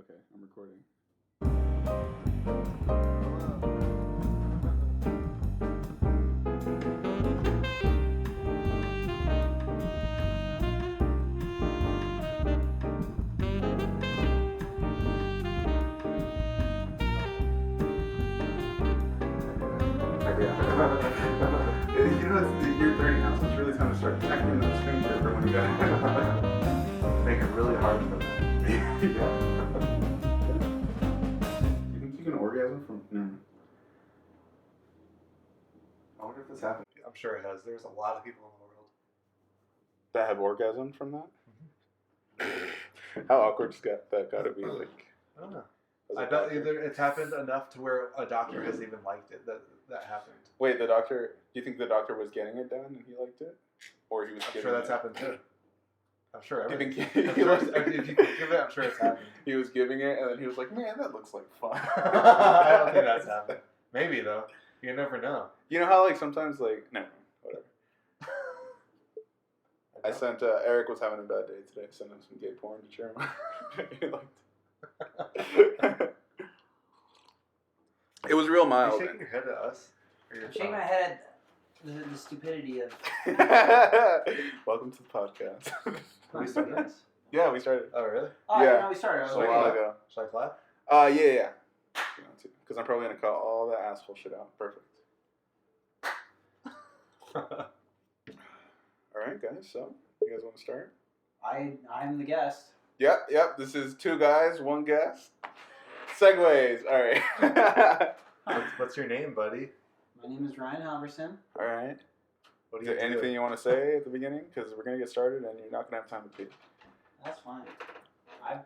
Okay, I'm recording. You know, it's year 30 now, so it's really time to start tackling the screen for everyone you got. Make it really hard for them. Yeah. You think you can orgasm from? No. I wonder if this happened. I'm sure it has. There's a lot of people in the world. That have orgasm from that? How awkward that gotta be, like. I don't know. I bet either it's happened enough to where a doctor has even liked it that happened. Wait, the doctor? Do you think the doctor was getting it done and he liked it, or he was? I'm sure that's happened too. I'm sure. If if you could give it, I'm sure it's happened. He was giving it, and then he was like, "Man, that looks like fun." I don't think that's happened. Maybe though. You never know. You know how like sometimes like whatever. I sent Eric was having a bad day today. Sent him some gay porn to cheer him up. He liked it. It was real mild. Are you shaking your head at us? I'm shaking my head at the stupidity of... Welcome to the podcast. Are we starting this? Yeah, we started. Oh, really? Oh, Yeah. no, we started. I was A like, while ago. Should I clap? Yeah. Because I'm probably going to cut all the asshole shit out. Perfect. Alright, guys. So, you guys want to start? I'm the guest. Yep. This is 2 guys, 1 guest. Segues. Alright. What's your name, buddy? My name is Ryan Halvorsen. Alright. What Is there anything you want to say at the beginning? Because we're going to get started and you're not going to have time to pee. That's fine. I'm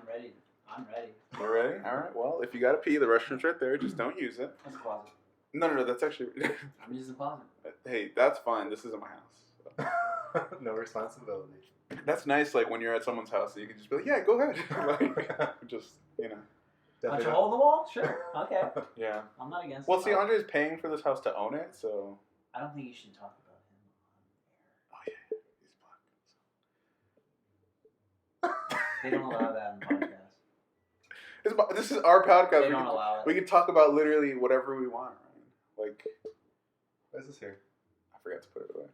ready. I'm ready. You ready? Alright. Well, if you got to pee, the restroom's right there. Just don't use it. That's a closet. No. That's actually... I'm using the closet. Hey, that's fine. This isn't my house. So. No responsibility. That's nice, like, when you're at someone's house, so you can just be like, yeah, go ahead. Like, just, you know. Punch a hole in the wall? Sure. Okay. Yeah. I'm not against Well, it. see, Andre's paying for this house to own it, so... I don't think you should talk about him Oh, on air. yeah. They don't allow that in the podcast. This is our podcast. They don't allow it. We can talk about literally whatever we want, right? Like... What is this here? I forgot to put it away.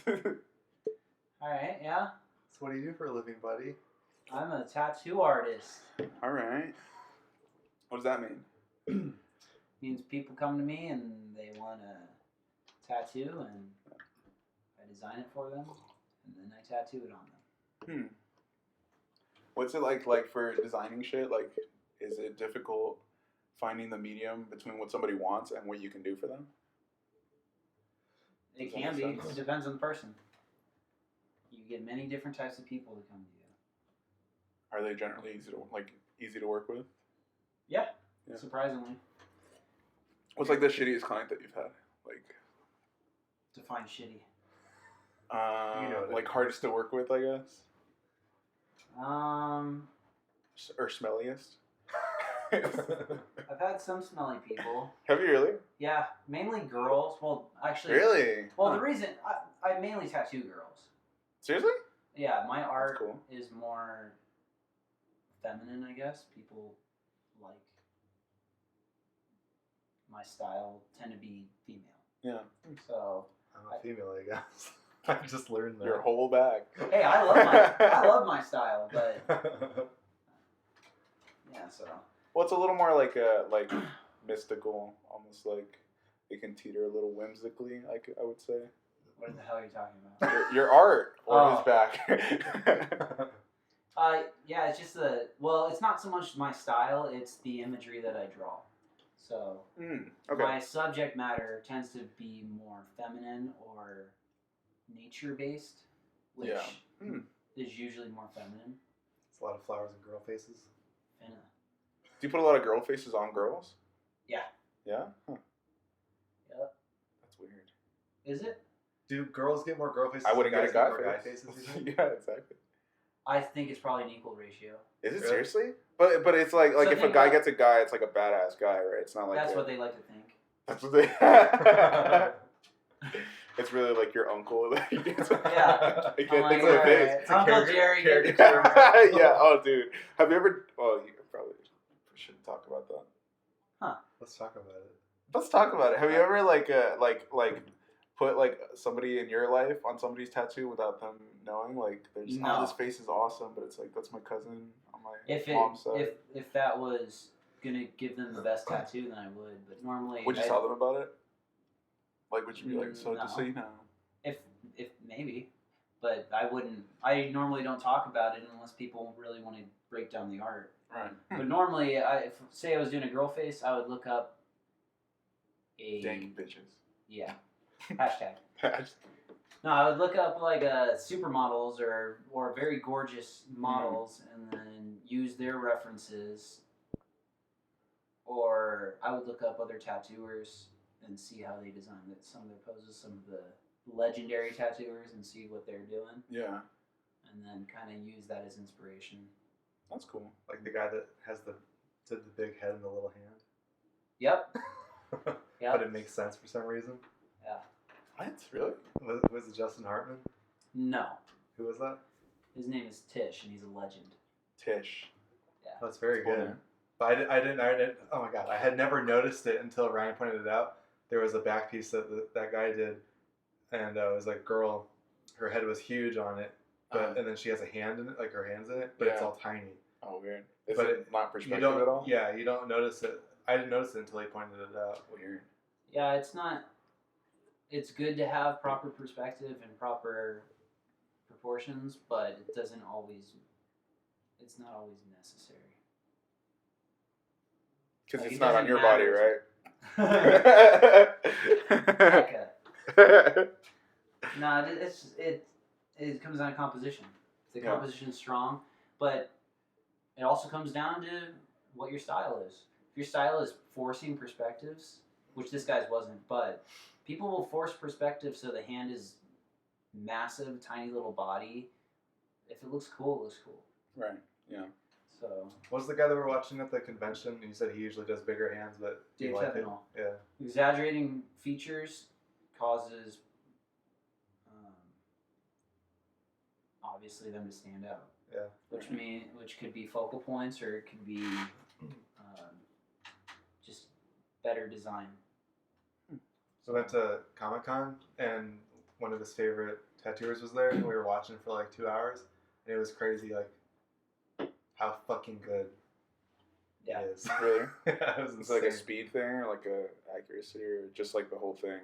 Dang. Alright, yeah. So what do you do for a living, buddy? I'm a tattoo artist. Alright. What does that mean? Means people come to me and they want a tattoo and I design it for them and then I tattoo it on them. What's it like for designing shit? Like, is it difficult finding the medium between what somebody wants and what you can do for them? It Does that can be. make sense? It depends on the person. You get many different types of people to come to you. Are they generally easy to work with? Yeah. Yeah. Surprisingly. What's like the shittiest client that you've had? Like, Define shitty. You know like hardest to work with, I guess. Or smelliest. I've had some smelly people. Have you really? Yeah, mainly girls. Well, actually. Really? Well, the reason I mainly tattoo girls. Seriously? Yeah, my art cool. is more feminine, I guess. People like my style tend to be female. Yeah. So I'm a female, I guess. I just learned that. Your whole bag. hey, I love my style, but yeah. So Well, it's a little more like mystical, almost like it can teeter a little whimsically. I would say. what the hell are you talking about? Your art or his Oh. back. Yeah, it's just it's not so much my style, it's the imagery that I draw. So Okay. my subject matter tends to be more feminine or nature-based, which is usually more feminine. It's a lot of flowers and girl faces. Finna. Do you put a lot of girl faces on girls? Yeah. Yeah? Huh. Yep. That's weird. Is it? Do girls get more girl faces? I wouldn't than get a guys guy more guy face. faces. You think? Yeah, exactly. I think it's probably an equal ratio. Is it Really? seriously? But it's like So if a think guy about- gets a guy, it's like a badass guy, right? It's not like That's what they like to think. That's what they. It's really like your uncle. Yeah. I can't think of alright. it. It's a Uncle Jerry. caricature. Yeah. Oh, dude. Have you ever? Oh, you probably shouldn't talk about that. Let's talk about it. Let's talk about it. Have you ever like put like somebody in your life on somebody's tattoo without them knowing? Like, they're just, No. this face is awesome, but it's like, that's my cousin on my If mom's side. if that was gonna give them the best tattoo, then I would. But normally, Would you tell them about it? Like, would you be like, so No. just so you know? If maybe, but I wouldn't. I normally don't talk about it unless people really want to break down the art. Right. But normally, if say I was doing a girl face, I would look up a Dank bitches. yeah hashtag. No, I would look up like supermodels or very gorgeous models, and then use their references. Or I would look up other tattooers and see how they design it. Some of their poses, some of the legendary tattooers, and see what they're doing. Yeah. And then kind of use that as inspiration. That's cool. Like the guy that has the big head and the little hand. Yep. But it makes sense for some reason. Yeah. What? Really? Was it Justin Hartman? No. Who was that? His name is Tish, and he's a legend. Tish. Yeah. That's very Cool good. name. But I didn't. Oh my god! I had never noticed it until Ryan pointed it out. There was a back piece that that guy did, and it was like girl, her head was huge on it, but and then she has a hand in it, like her hand's in it, but it's all tiny. Oh, weird. Is But it not perspective at all? Yeah, you don't notice it. I didn't notice it until he pointed it out. Weird. Yeah, it's not. It's good to have proper perspective and proper proportions, but it doesn't always. It's not always necessary. Because Like, it's it not on doesn't your matter. body, right? No, it comes down to composition. If the composition is strong, but it also comes down to what your style is. If your style is forcing perspectives, which this guy's wasn't, but people will force perspective so the hand is massive, tiny little body. If it looks cool, it looks cool. Right. Yeah. So. What was the guy that we're watching at the convention? You said he usually does bigger hands, but Dave you like it? Tepinol. Yeah. Exaggerating features causes obviously them to stand out. Yeah. Which could be focal points, or it could be just better design. So we went to Comic-Con, and one of his favorite tattooers was there, and we were watching for like 2 hours, and it was crazy, like how fucking good he is. Really? Yeah, it was It's like a speed thing, or like a accuracy, or just like the whole thing.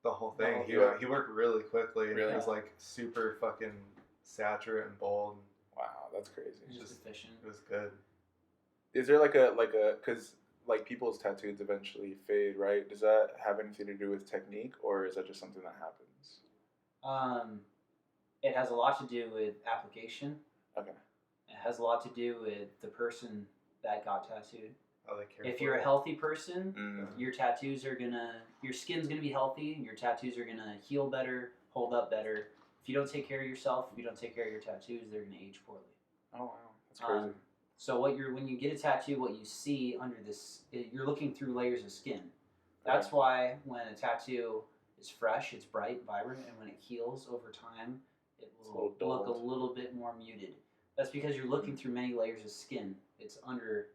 The whole thing. Yeah. He worked really quickly, and Really? it was like super fucking saturate and bold. Wow, that's crazy. It's just efficient. It was good. Is there like a because like people's tattoos eventually fade, right? Does that have anything to do with technique, or is that just something that happens? It has a lot to do with application. Okay. It has a lot to do with the person that got tattooed. How they care If for you're it. a healthy person, your skin's gonna be healthy, and your tattoos are gonna heal better, hold up better. If you don't take care of yourself, if you don't take care of your tattoos, they're gonna age poorly. Oh wow, that's crazy. So when you get a tattoo, what you see under this, you're looking through layers of skin. That's why when a tattoo is fresh, it's bright, vibrant, and when it heals over time, it will look a little bit more muted. That's because you're looking through many layers of skin. It's under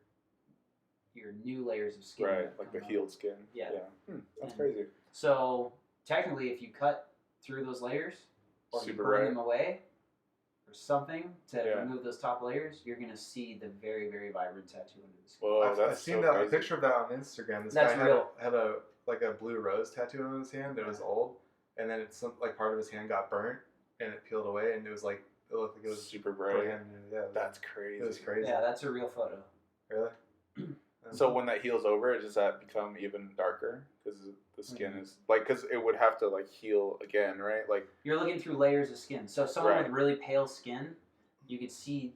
your new layers of skin. Right, like the healed skin. Yeah. That's crazy. So technically, if you cut through those layers, or you burn them away, or something to remove those top layers, you're gonna see the very, very vibrant tattoo under the skin. Whoa, I've seen a picture of that on Instagram. This That's guy real. had a blue rose tattoo on his hand. It was old, and then it's like part of his hand got burnt, and it peeled away, and it was like it looked like it was super bright. brand new. Yeah, That's crazy. It was crazy. Yeah, that's a real photo. Really? So when that heals over, does that become even darker? Because the skin is like, because it would have to like heal again, right? Like you're looking through layers of skin. So someone with really pale skin, you could see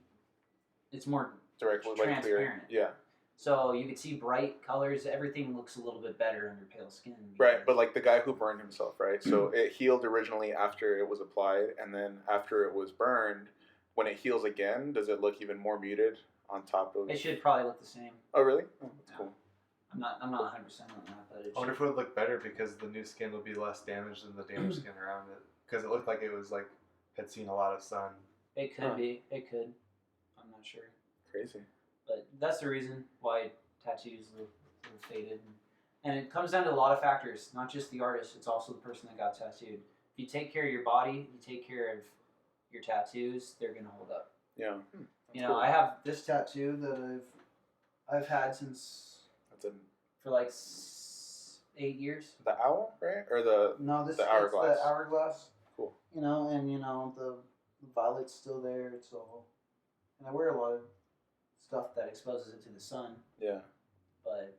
it's more directly transparent. Clear. Yeah. So you could see bright colors. Everything looks a little bit better under pale skin. Right, but like the guy who burned himself, right? So it healed originally after it was applied, and then after it was burned, when it heals again, does it look even more muted on top of? It should probably look the same. Oh, really? Oh, that's cool. I'm not 100% on that, but it I wonder should. if it would look better because the new skin would be less damaged than the damaged skin around it. Because it looked like it was like had seen a lot of sun. It could be. It could. I'm not sure. Crazy. But that's the reason why tattoos look faded. And it comes down to a lot of factors, not just the artist, it's also the person that got tattooed. If you take care of your body, you take care of your tattoos, they're going to hold up. Yeah. You know, I have this tattoo that I've had since That's a for like 8 years. the owl, right? Or the No, this the is hourglass. the hourglass. Cool. You know, and you know the violet's still there, so and I wear a lot of stuff that exposes it to the sun. Yeah. But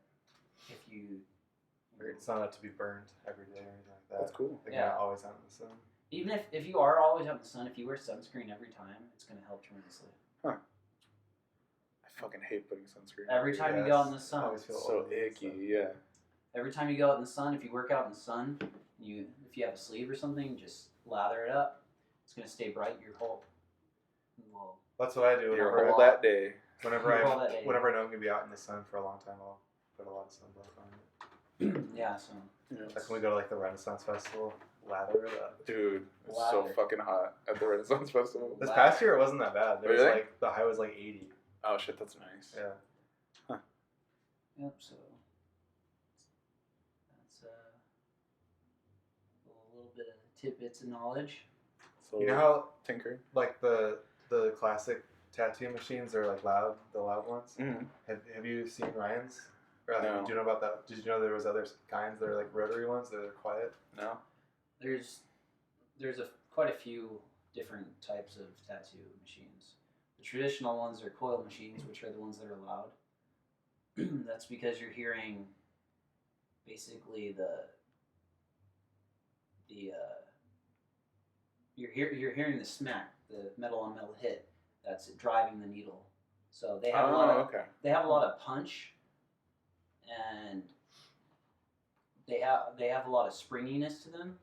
if you It's not to be burned every day or anything like that. That's cool. Like Yeah. you're not always out in the sun. even if you are always out in the sun, if you wear sunscreen every time, it's going to help tremendously. I fucking hate putting sunscreen. Every time you go out in the sun, I always feel So oily and icky. stuff. Yeah. every time you go out in the sun, if you work out in the sun, if you have a sleeve or something, just lather it up. It's going to stay bright your whole. Well, That's what I do. Your Whenever whole that day. whenever Your I whole that day. whenever I know I'm gonna be out in the sun for a long time, I'll put a lot of sunblock on it. yeah, so Yeah. Like when we go to like the Renaissance Festival, lather it up. Dude, it's so Lather. fucking hot at the Renaissance Festival. This Wow. past year it wasn't that bad. There was Really? like the high was like 80. Oh shit, that's nice. Yeah. yep. So that's a little bit of tidbits of knowledge. So You know how tinker. like the classic tattoo machines are like the loud ones? Mm-hmm. Have you seen Ryan's? No. Do you know about that? Did you know there was other kinds that are like rotary ones that are quiet? No. There's quite a few different types of tattoo machines. The traditional ones are coil machines, which are the ones that are loud. That's because you're hearing basically you're hearing the smack, the metal on metal hit that's driving the needle. So they have a lot of okay. they have a lot of punch, and they have a lot of springiness to them.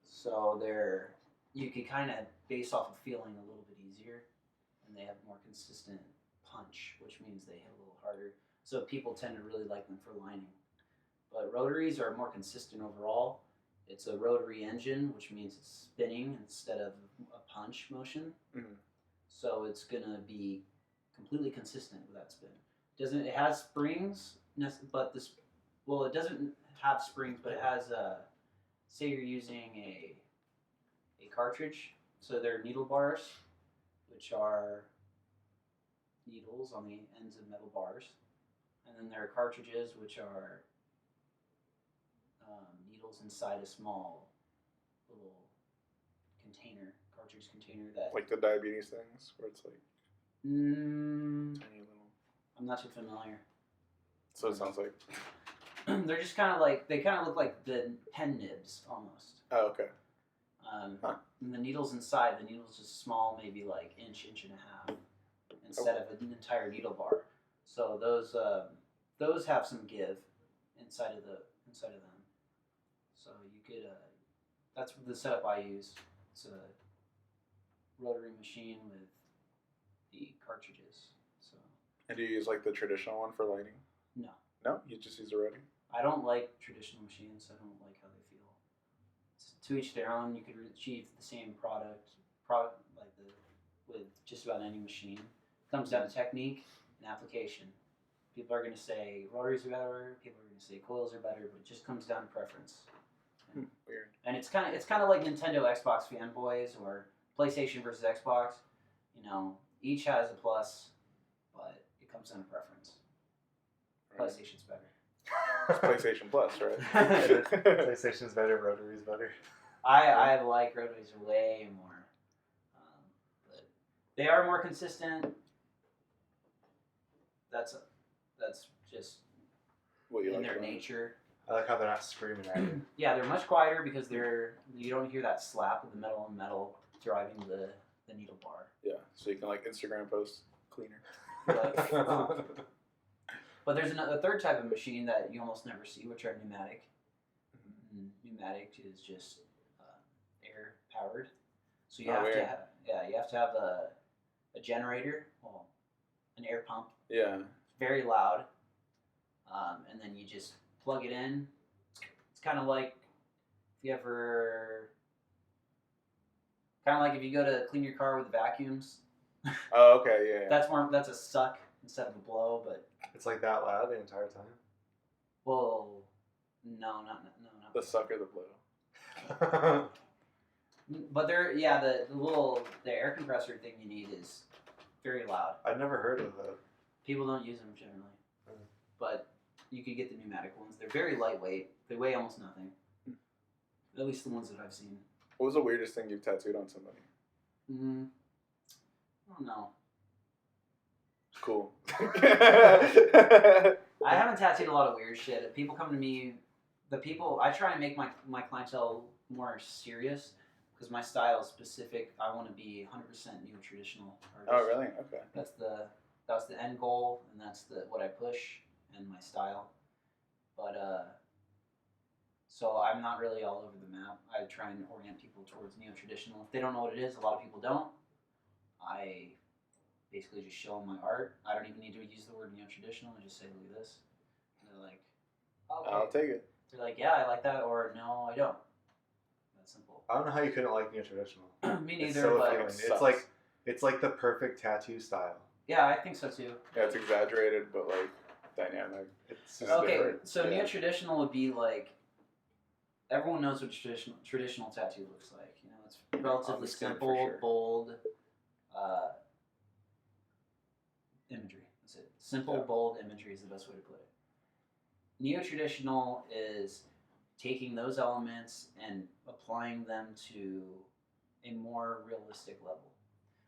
So you can kind of base off of feeling a little bit easier, and they have more consistent punch, which means they hit a little harder. So people tend to really like them for lining. But rotaries are more consistent overall. It's a rotary engine, which means it's spinning instead of a punch motion. Mm-hmm. So it's gonna be completely consistent with that spin. It has springs, but it doesn't have springs, but it has say you're using a cartridge, so they're needle bars, which are needles on the ends of metal bars, and then there are cartridges, which are needles inside a small little cartridge container that. Like the diabetes things, where it's like Mm, tiny little. I'm not too familiar. So it sounds like. They're just kind of like they kind of look like the pen nibs almost. Oh, okay. And the needles inside, the needle's just small, maybe like inch and a half, instead of an entire needle bar. So those have some give inside of them. So you could that's the setup I use. It's a rotary machine with the cartridges. So And do you use like the traditional one for lighting? no, No, you just use the rotary. I don't like traditional machines. I don't like how they feel. It's to each their own. You could achieve the same product with just about any machine. It comes down to technique and application. People are going to say rotaries are better. People are going to say coils are better, but it just comes down to preference. Weird. And it's kind of like Nintendo Xbox fanboys or PlayStation versus Xbox. You know, each has a plus, but it comes down to preference. Right. PlayStation's better. It's PlayStation Plus, right? PlayStation's better, rotary's better. I like rotaries way more, but they are more consistent. That's just What you in like their about it? nature. I like how they're not screaming at you. Yeah, they're much quieter because you don't hear that slap of the metal on metal driving the needle bar. Yeah, so you can like Instagram post cleaner. Like, but there's a third type of machine that you almost never see, which are pneumatic. Pneumatic is just air powered, so you have to have a generator, well, an air pump. Yeah. Very loud. and then you just plug it in. It's kind of like if you ever, if you go to clean your car with vacuums. Oh, okay, yeah. That's a suck instead of a blow, but It's like that loud the entire time. well, no, not The suck or the blow. But the air compressor thing you need is very loud. I've never heard of that. People don't use them generally, but you could get the pneumatic ones. They're very lightweight. They weigh almost nothing. At least the ones that I've seen. What was the weirdest thing you've tattooed on somebody? I don't know. Cool. I haven't tattooed a lot of weird shit. People come to me. I try and make my clientele more serious because my style is specific. I want to be 100% neo-traditional artist. Oh, really? Okay. That's the end goal, and that's what I push and my style. But so I'm not really all over the map. I try and orient people towards neo-traditional. If they don't know what it is, a lot of people don't. I basically just show them my art. I don't even need to use the word neo-traditional. I just say, look at this. And they're like, okay. I'll take it. They're like, yeah, I like that, or no, I don't. That's simple. I don't know how you couldn't like neo-traditional. Me neither, It's so but appealing. It's like the perfect tattoo style. yeah, I think so too. Yeah, it's exaggerated, but like dynamic. It's just Okay, different. so Yeah. neo-traditional would be like, everyone knows what traditional tattoo looks like. You know, it's relatively Obviously, for simple, sure. bold imagery. That's it. Simple, Yeah. bold imagery is the best way to put it. Neo-traditional is taking those elements and applying them to a more realistic level.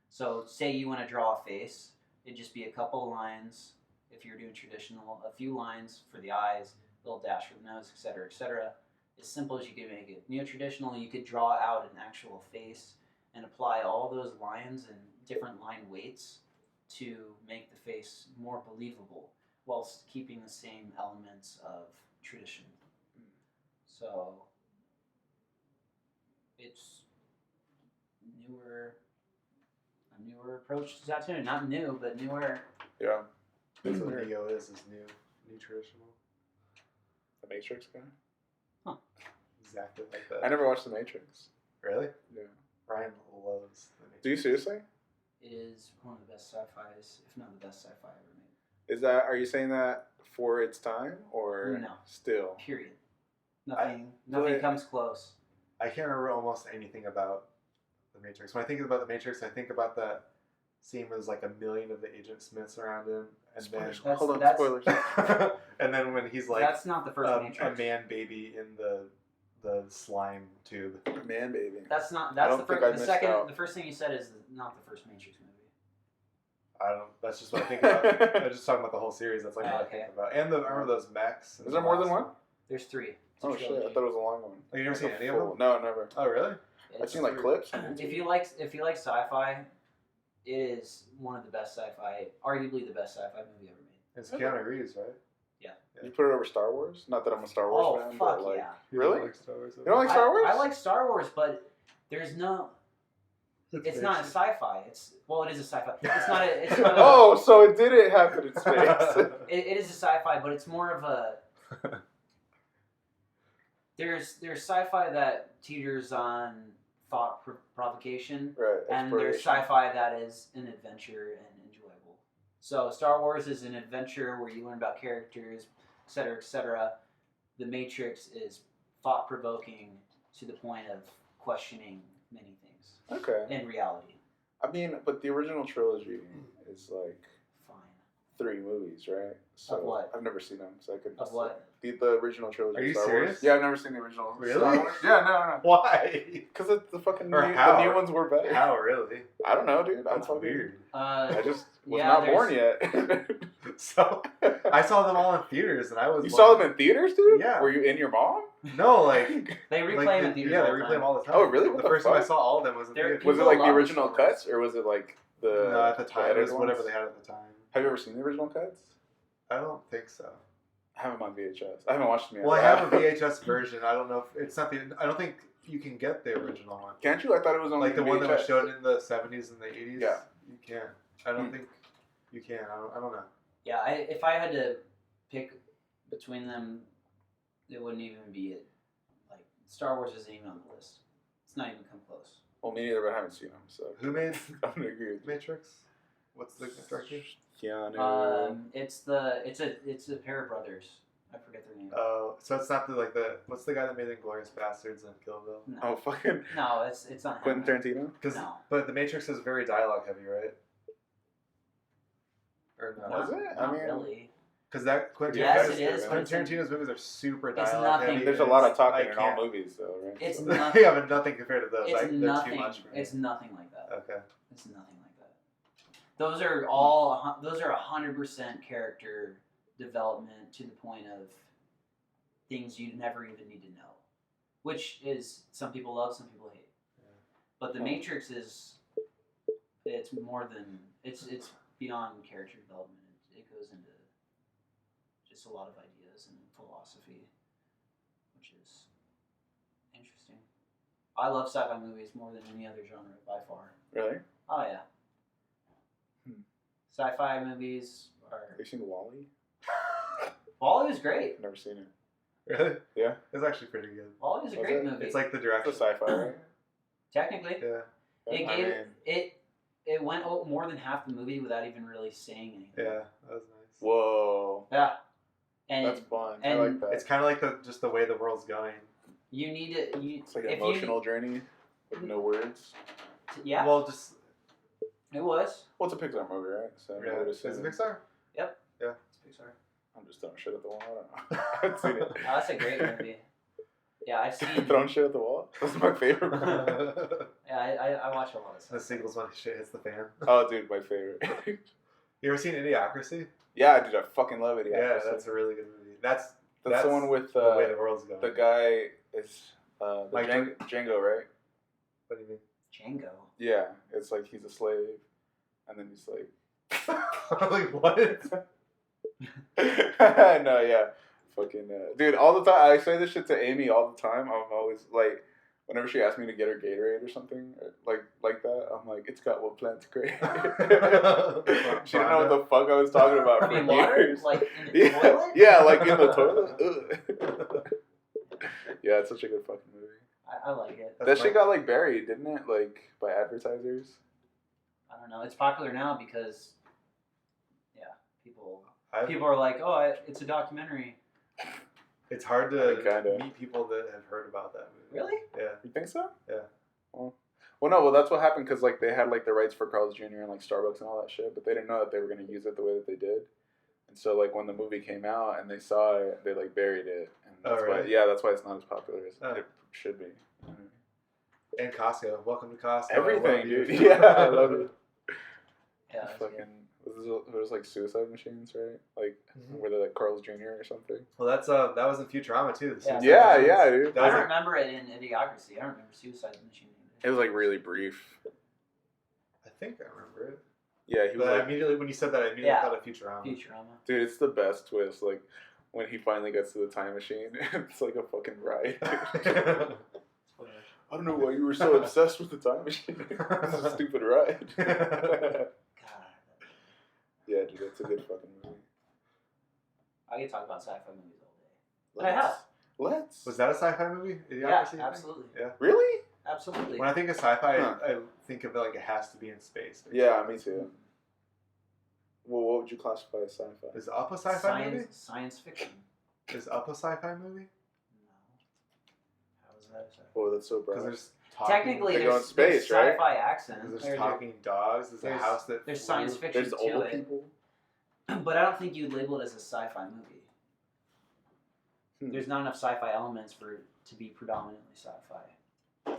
So say you want to draw a face, it'd just be a couple lines. If you're doing traditional, a few lines for the eyes, a little dash for the nose, etc., etc. As simple as you can make it. Neo-traditional, you could draw out an actual face and apply all those lines and different line weights to make the face more believable whilst keeping the same elements of tradition. So it's a newer approach to tattooing. Not new, but newer. Yeah. That's what Neo is new traditional. The Matrix guy. Exactly like that. I never watched The Matrix. Really? Yeah. Ryan loves the Matrix. Do you seriously? It is one of the best sci-fis, if not the best sci-fi ever made. Are you saying that for its time or No. still? Period. I- Nothing comes close. I can't remember almost anything about the Matrix. When I think about the Matrix, I think about that scene where there's like 1 million of the Agent Smiths around him, and Spoilers. That's- Hold on, that's- spoilers. then and then when he's like That's not the first a Matrix. man baby in the slime tube. Man, baby. That's not. I That's don't the think I first. The missed second. out. The first thing you said is not the first Matrix movie. I don't. That's just what I think about. I'm just talking about the whole series. That's like what I Okay. think about. And I remember those mechs. Is there more than one? There's 3. It's a Oh shit! trilogy. I thought it was a long one. Oh, you never seen Like a any of full- them? No, never. Oh, really? I've It's seen like 3. clips. If you like sci-fi, it is one of the best sci-fi, arguably the best sci-fi movie ever made. It's Keanu Reeves, right? You put it over Star Wars? Not that I'm a Star Wars Oh fan, fuck but like, yeah! You Really? don't like Star Wars? You don't like Star Wars? I like Star Wars, but there's no. It's not a sci-fi. It is a sci-fi. It's not a. It's not a Oh, so it didn't happen in space. it is a sci-fi, but it's more of a. There's sci-fi that teeters on thought provocation, Right. and there's exploration. sci-fi that is an adventure and enjoyable. So Star Wars is an adventure where you learn about characters, etc., etc. The Matrix is thought-provoking to the point of questioning many things Okay. in reality. I mean, but the original trilogy is like Fine. 3 movies, right? So Of what? I've never seen them, so I couldn't. Of say. what? The original trilogy. Are you of Star serious? Wars. Yeah, I've never seen the original. Really? Star Wars. Yeah, no. Why? Because the fucking Or new, how? the new ones were better. How really? I don't know, dude. I'm That's fucking weird. I just was Yeah, not there's- born yet. So I saw them all in theaters, and I was. You saw them in theaters, dude? Yeah. Were you in your mom? No, like They replay like, them in theaters. Yeah, they all the replay time. them all the time. Oh, really? What The the first time I fuck? saw all of them was in They're- theaters. Was it People like the love original Star Wars. cuts, or was it like the? No, at the time it edited was whatever ones? they had at the time. Have you ever seen the original cuts? I don't think so. I have them on VHS. I haven't watched them yet. Well, I have a VHS version. I don't know if it's not the. I don't think you can get the original one. Can't you? I thought it was only Like the one that was VHS. shown in the 70s and the 80s. Yeah. You can't. I don't think you can. I don't know. Yeah, if I had to pick between them, it wouldn't even be it. Like Star Wars isn't even on the list. It's not even come close. Well, me neither, but I haven't seen them, so Who made I'm gonna agree with you. Matrix? What's the director? Keanu. It's a pair of brothers. I forget their name. Oh, so it's not what's the guy that made Inglourious Bastards and Kill Bill? No. Oh, fucking No, it's not him. Quentin Tarantino. No. But The Matrix is very dialogue heavy, right? Or no? Was it? Not I mean, really. Because that Quentin Yes, it is. Quentin Tarantino's movies are super It's dialogue nothing. heavy. There's a lot of talking I in all can't- movies, though, right? It's So- nothing. Yeah, but nothing compared to those. It's They're nothing. too much for me. It's nothing like that. Okay. It's nothing like that. Those are all. Those are 100% character development to the point of things you never even need to know, which is some people love, some people hate. Yeah. But the Matrix is. It's more than it's beyond character development. It goes into just a lot of ideas and philosophy, which is interesting. I love sci-fi movies more than any other genre by far. Really? Oh yeah. Sci-fi movies are. Have you seen Wall-E? Wall-E was great. I've never seen it. Really? Yeah. It's actually pretty good. Wall-E was a Was great it? movie. It's like the It's direction. a sci-fi, right? Technically, Yeah. it I gave mean, it went more than half the movie without even really saying anything. Yeah, that was nice. whoa. Yeah. And That's fun. I and like that. It's kind of like just the way the world's going. you need it. It's like an if emotional journey with no words. Yeah, Well, just it was. Well, it's a Pixar movie, right? So yeah. I would Is it assume- Pixar? It's Pixar. I'm just throwing shit at the wall. I don't know. I haven't seen it. Oh, that's a great movie. Yeah, I've seen. Throwing shit at the wall? That's my favorite movie. The Yeah, I watch a lot of stuff. sequels when shit hits the fan. Oh, dude, my favorite. You ever seen Idiocracy? Yeah, dude, I fucking love it. Yeah, that's a really good movie. That's the one with the way the world's going. the guy is the Mike Django, right? What do you mean? Django. Yeah, it's like he's a slave, and then he's like, Like what? no, yeah, fucking dude. All the time, I say this shit to Amy all the time. I'm always like, whenever she asks me to get her Gatorade or something like that, I'm like, it's got what plants create. She didn't know what the fuck I was talking about I for mean, water, years. like in the Yeah, toilet. yeah, like in the toilet. Ugh. Yeah, it's such a good fucking movie. I like it. That shit got like buried, didn't it? Like by advertisers. I don't know. It's popular now because, yeah, people I've- are like, oh, it's a documentary. It's hard I to kinda. meet people that have heard about that movie. Really? Yeah. You think so? Yeah. Well, no. That's what happened because like they had like the rights for Carl's Jr. and like Starbucks and all that shit, but they didn't know that they were gonna use it the way that they did. And so like when the movie came out and they saw it, they like buried it. And that's why, really? yeah, that's why it's not as popular as Oh. it should be. And Costco. Welcome to Costco. Everything, I love you. dude. Yeah, I love it. Yeah. that's Fucking. good. There was like suicide machines, right? Like Mhm. were they like Carl's Jr. or something? Well, that was in Futurama too. the Yeah. Suicide Yeah, Machines. yeah, dude. That I was don't a- remember it in Idiocracy. I don't remember Suicide Machine. It was like really brief. I think I remember it. Yeah, he was But like, immediately when you said that, I immediately Yeah. thought of Futurama. Futurama. dude, it's the best twist. Like when he finally gets to the time machine, it's like a fucking ride. Spoilers. I don't know why you were so obsessed with the time machine. It's a stupid ride. God. Yeah, dude, that's a good fucking movie. I could talk about sci-fi movies all day. But I have. Let's. Was that a sci-fi movie? Yeah, Idiocracy, you think? absolutely. Yeah. Really? Absolutely. When I think of sci-fi, Huh. I think of it like it has to be in space. Yeah, me too. Well, what would you classify as sci-fi? Is Up a sci-fi movie? Science fiction. Is Up a sci-fi movie? No. How is that a sci-fi? Oh, that's so Because broad. there's talking, Technically, They go there's, in space, there's right? sci-fi accent. there's There's, talking dogs. There's a there's- house that there's flew. science fiction There's to old it, people. but I don't think you'd label it as a sci-fi movie. Hmm. There's not enough sci-fi elements for it to be predominantly sci-fi.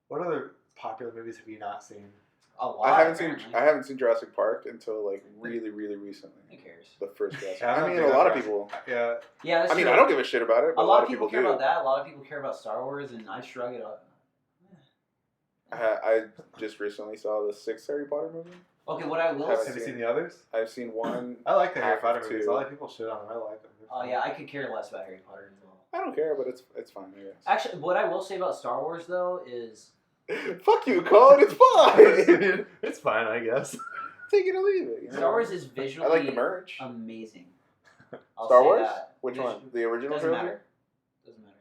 What other popular movies have you not seen? A lot. I haven't seen apparently. Jurassic Park until like really recently. Who cares? The first Jurassic. Yeah, I I don't mean, think a lot of I've- people. Yeah, Yeah, that's I mean, true. I don't give a shit about it. But A lot of people care do. about that. A lot of people care about Star Wars, and I shrug it up. I just recently saw the 6th Harry Potter movie. Okay, what I will Haven't have you say. seen the others? I've seen one. I like the Harry Half Potter of movies. two. A lot of people shit on them. I like them. Oh yeah, I could care less about Harry Potter as well. I don't care, but it's fine. I guess. Actually, what I will say about Star Wars though is Fuck you, Colin. It's fine. It's fine, I guess. Take it or leave it. You know? Star Wars is visually I like the merch. amazing. I'll Star say Wars? that. Which one? The original Doesn't trilogy? matter. Doesn't matter.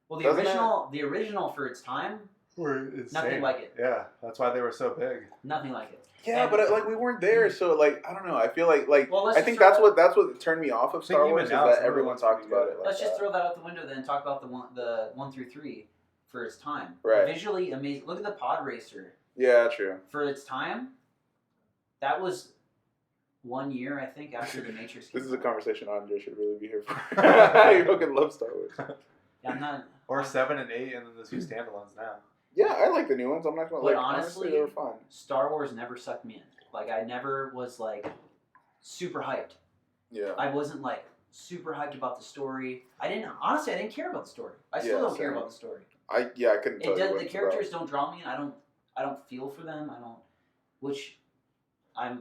Well, the original for its time, nothing like it. Yeah, that's why they were so big. Nothing like it. Yeah, And- but like we weren't there, so like I don't know. I feel like Well, let's I just think throw that's what turned me off of Star even Wars is now, that some of it everyone looks talks pretty about good. it. Like Let's just that. throw that out the window then and talk about the 1 through 3 for its time. Right. Visually amazing. Look at the pod racer. Yeah, true. For its time, that was 1 year, I think, after The Matrix came This is a out. conversation Andre should really be here for. You fucking love Star Wars. Yeah, I'm not. Or 7 and 8, and then the 2 standalones now. Yeah, I like the new ones. I'm not gonna But like. honestly, they were fun. Star Wars never sucked me in. Like, I never was, like, super hyped. Yeah. I wasn't, like, super hyped about the story. I didn't care about the story. I still Yeah, don't care same. about the story. I couldn't tell you what The it's characters don't draw me, and I don't feel for them.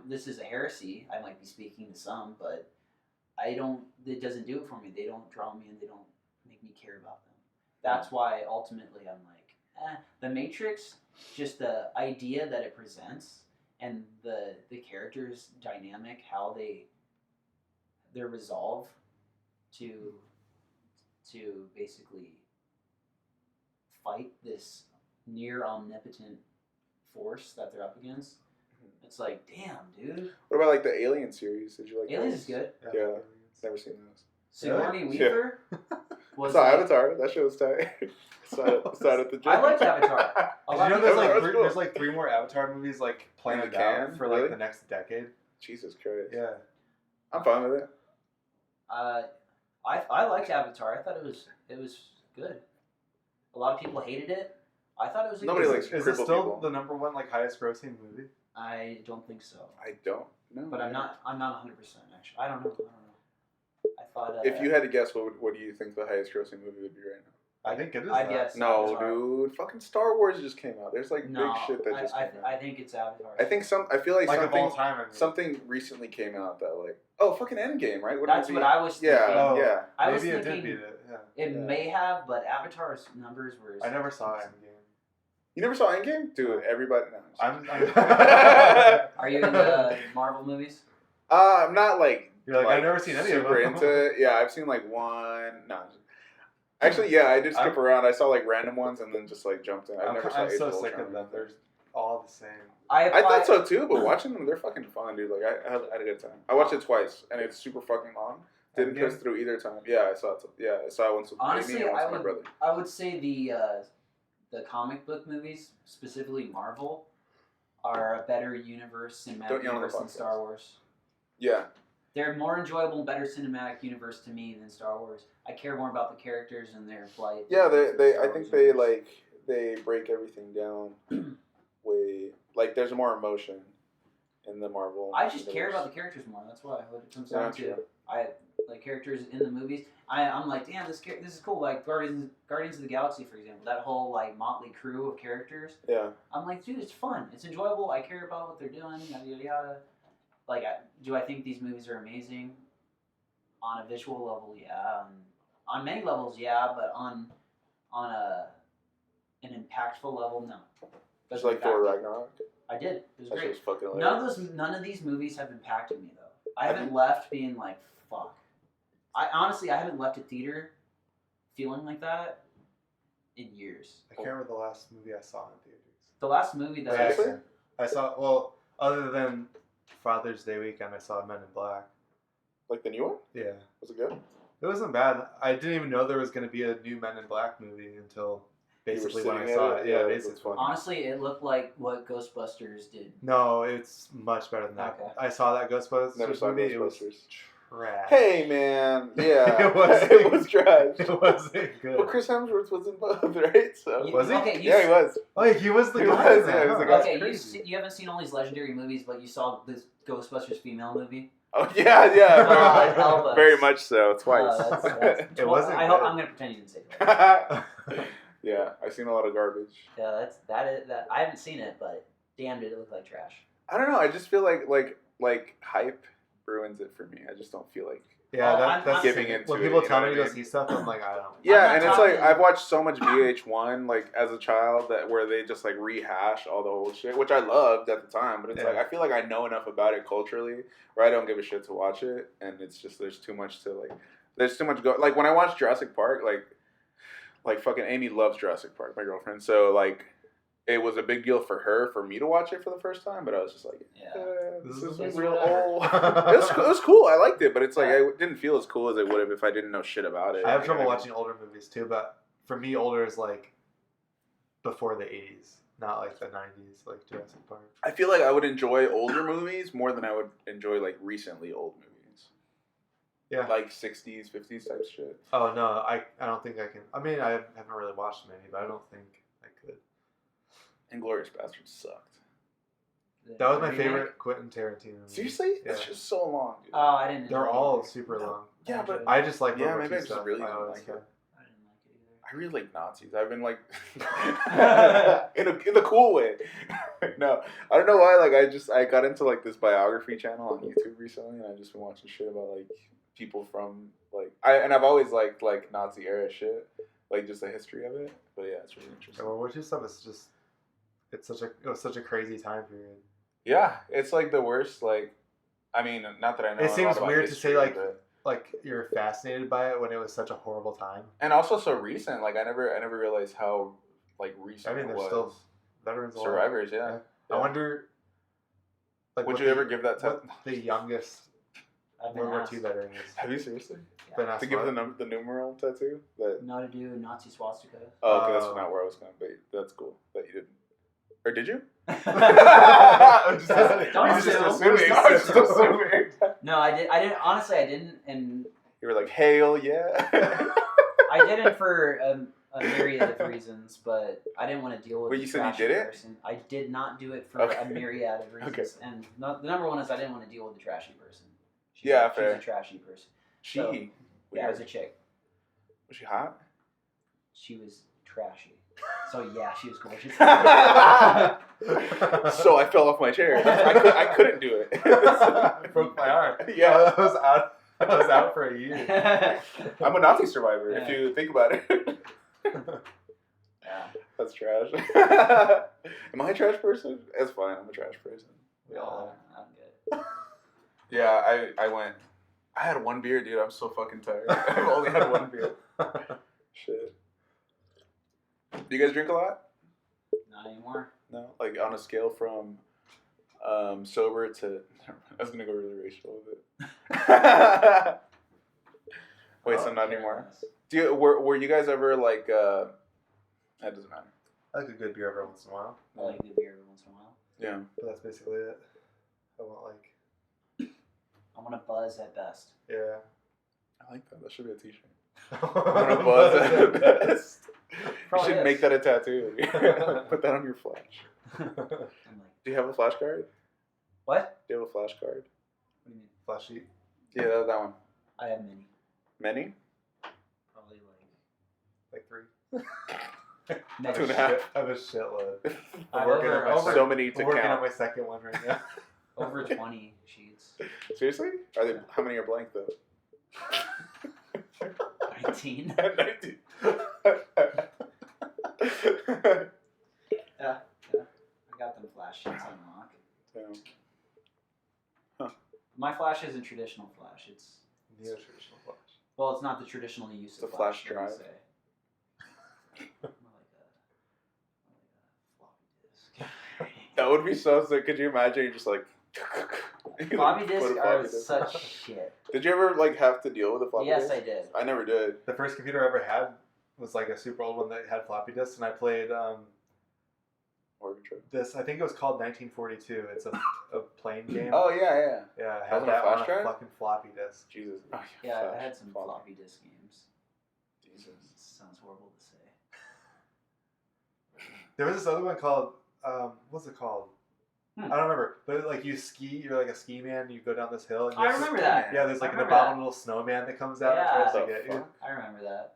This is a heresy. I might be speaking to some, but it doesn't do it for me. They don't draw me, and they don't make me care about them. That's why ultimately I'm like, The Matrix, just the idea that it presents and the characters' dynamic, how their resolve to basically fight this near omnipotent force that they're up against. It's like, damn, dude. What about like the Alien series? Did you like? Aliens those? is good. Yeah. Never seen those. Sigourney Really? Weaver was. Saw like- Avatar. That shit was tight. saw it at the gym. I liked Avatar. A Did lot you know of there's people- like That's three, cool. there's like 3 more Avatar movies like planned In the out can? for like Really? the next decade? Jesus Christ. Yeah. I'm fine with it. I liked Avatar. I thought it was good. A lot of people hated it. I thought it was. Nobody good. likes Is it crippled still people. the number 1 like highest grossing movie? I don't think so. I don't know. But I'm not 100% actually. I don't know. I thought. If you had to guess, what do you think the highest grossing movie would be right now? I think it is. I that. guess. No, Avatar. dude. Fucking Star Wars just came out. There's like No, big shit that just came out. I think it's Avatar. I feel like Like of something all time. I mean. something recently came out that like fucking Endgame, right? That's what I was thinking. Yeah, Oh, yeah. I was maybe it thinking did beat it. Yeah. it Yeah. may have, but Avatar's numbers were. I never saw Endgame. You never saw Endgame, dude? Everybody knows. I'm Are you into Marvel movies? I'm not like. You're like, I've never seen any of super them. into it. Yeah, I've seen like one. No. Actually, yeah, I did skip around. I saw like random ones and then just like jumped in. I never saw I'm Age so of sick Ultron. of them. They're all the same. I thought so too, but watching them, they're fucking fun, dude. Like I had a good time. I watched it twice, and it's super fucking long. Didn't Endgame? push through either time. Yeah, I saw it. I saw it once with Honestly, Amy and once I with my brother. would say the comic book movies, specifically Marvel, are a better universe, cinematic Don't yell on the universe than podcast. Star Wars. Yeah, They're more enjoyable and better cinematic universe to me than Star Wars. I care more about the characters and their flight. yeah. than They Star I Wars think they universe. they break everything down way like there's more emotion in the Marvel. I just care universe. about the characters more. That's why what it comes Yeah, down to. true. I like characters in the movies. I'm like, damn, this is cool. Like Guardians of the Galaxy, for example, that whole like motley crew of characters. Yeah, I'm like, dude, it's fun. It's enjoyable. I care about what they're doing. Yada yada yada. Like, do I think these movies are amazing? On a visual level, yeah. On many levels, yeah. But on an impactful level, no. just Doesn't like Thor impact me. Ragnarok. I did. It was That shit great. was fucking hilarious. None of these movies have impacted me though. I Have haven't you- left being like, fuck. I haven't left a theater feeling like that in years. I can't remember the last movie I saw in theaters. The last movie that Seriously? I saw, well, other than Father's Day weekend, I saw Men in Black. Like the new one? Yeah. Was it good? It wasn't bad. I didn't even know there was going to be a new Men in Black movie until basically when I sitting saw at it. it? Yeah, Yeah, basically. that's fun. honestly, it looked like what Ghostbusters did. No, it's much better than that. Okay. I saw that Ghostbusters Never saw movie. It was Ghostbusters. trash. Hey man, yeah, It was- it was trash. It wasn't good. Well, Chris Hemsworth was in both, right? So You- Was he? Okay, yeah, he was. Oh, he was the He guy. was, in yeah, that, he was the huh? guy. Okay, Crazy. you haven't seen all these legendary movies, but you saw this Ghostbusters female movie. Oh yeah, yeah, God help us. very much so. Twice. It wasn't I hope good. I'm gonna pretend you didn't say that. Yeah, I've seen a lot of garbage. Yeah, that. I haven't seen it, but damn, did it look like trash. I don't know. I just feel like hype ruins it for me. I just don't feel like Yeah, that's giving into when it, people you tell know me to what I go mean? see stuff, I'm like, I don't. Yeah, I'm and not it's like talking- I've watched so much VH1 like as a child where they just like rehash all the old shit, which I loved at the time. But it's like I feel like I know enough about it culturally, where I don't give a shit to watch it, and it's just there's too much to like. There's too much like when I watch Jurassic Park, like fucking Amy loves Jurassic Park, my girlfriend. So like. It was a big deal for me to watch it for the first time, but I was just like, this is real old. It was cool. I liked it, but it's like I didn't feel as cool as it would have if I didn't know shit about it. I have trouble watching older movies too, but for me, older is like before the 80s, not like the 90s, like Jurassic Park. I feel like I would enjoy older movies more than I would enjoy like recently old movies. Yeah. Like 60s, 50s type shit. Oh, no, I don't think I can. I mean, I haven't really watched many, but I don't think I could. Inglourious Bastards sucked. That was my favorite Quentin Tarantino movie. Seriously? Yeah. It's just so long, dude. Oh, I didn't. They're all super long. Yeah, but I just like yeah, low-key maybe I just stuff. really I didn't always like have. it. I didn't like it either. I really like Nazis. I've been like in the cool way. No, I don't know why. Like I got into like this biography channel on YouTube recently, and I've just been watching shit about like people from like I've always liked like Nazi era shit, like just the history of it. But yeah, it's really interesting. Well, which stuff is just it was such a crazy time period. Yeah, it's like the worst. Like, I mean, not that I know. It seems about weird to history, say but... like you're fascinated by it when it was such a horrible time. And also so recent. Like I never realized how like recent. I mean, it there's was. still veterans alive. Survivors. Yeah. I wonder. Like, would you ever give that what the youngest I've been World War asked. II veteran is? Have you seriously? Yeah. Been asked To give what? the numeral tattoo? That... No to do Nazi swastika. Oh, okay, that's not where I was going. But that's cool that you didn't. Or did you? I'm just Don't assuming. No, I didn't. Honestly, I didn't, and You were like, hell yeah. I didn't for a myriad of reasons. But I didn't want to deal with. Wait, the you said you trashy did it? person. I did not do it for Okay. a myriad of reasons. Okay. And the number one is I didn't want to deal with the trashy person. Yeah, she's fair. a trashy person. She. So, yeah, it Weird. was a chick. Was she hot? She was trashy. So yeah, she was gorgeous. So I fell off my chair. I couldn't do it. I broke my arm. Yeah. I was out for a year. I'm a Nazi survivor, if Yeah. you think about it. Yeah. That's trash. Am I a trash person? It's fine. I'm a trash person. We all I'm good. Yeah, I had one beer, dude. I'm so fucking tired. I've only had one beer. Shit. Do you guys drink a lot? Not anymore. No? Like on a scale from sober to... I was going to go really racial with it. Wait, so not anymore? Were you guys ever like... that doesn't matter. I like a good beer every once in a while, I like good beer every once in a while. Yeah. but that's basically it. I won't like. I want to buzz at best. Yeah. I like that. That should be a t-shirt. I I want to buzz at best. You Probably should is. make that a tattoo. Put that on your flash. I'm like, Do you have a flash card? what? Do you have a flash card? What do you mean? Flash sheet. Yeah, that one. I have many. Many? Probably Like 3. like 2.5. I have a shitload. I I'm working over- on my over- So many to I'm working on count. my second one right now. over 20 sheets. Seriously? Are they? How many are blank though? 19. 19. Yeah. I got them flash sheets on lock. Yeah. My flash isn't traditional flash. It's Neo traditional flash. well, it's not the traditional use It's of a flash let me drive. say. More like a floppy disk. That would be so sick. Could you imagine? You're just like. Floppy Put disks a are floppy disk. such shit. Did you ever like have to deal with a floppy Yes, disk? I did. I never did. The first computer I ever had was like a super old one that had floppy disks, and I played Oregon Trail. this. I think it was called 1942. It's a plane game. Oh yeah. yeah, I that had was on a that flash on a drive? fucking floppy disk. Jesus. Oh, Yeah, flash. I had some Floppy. floppy disk games. Jesus. Sounds horrible to say. There was this other one called what's it called? I don't remember. But like you ski, you're like a ski man. You go down this hill. And I there's- remember that. Yeah, there's like I an remember that. abominable snowman that comes out Yeah. and tries What to the get you. fuck? I remember that.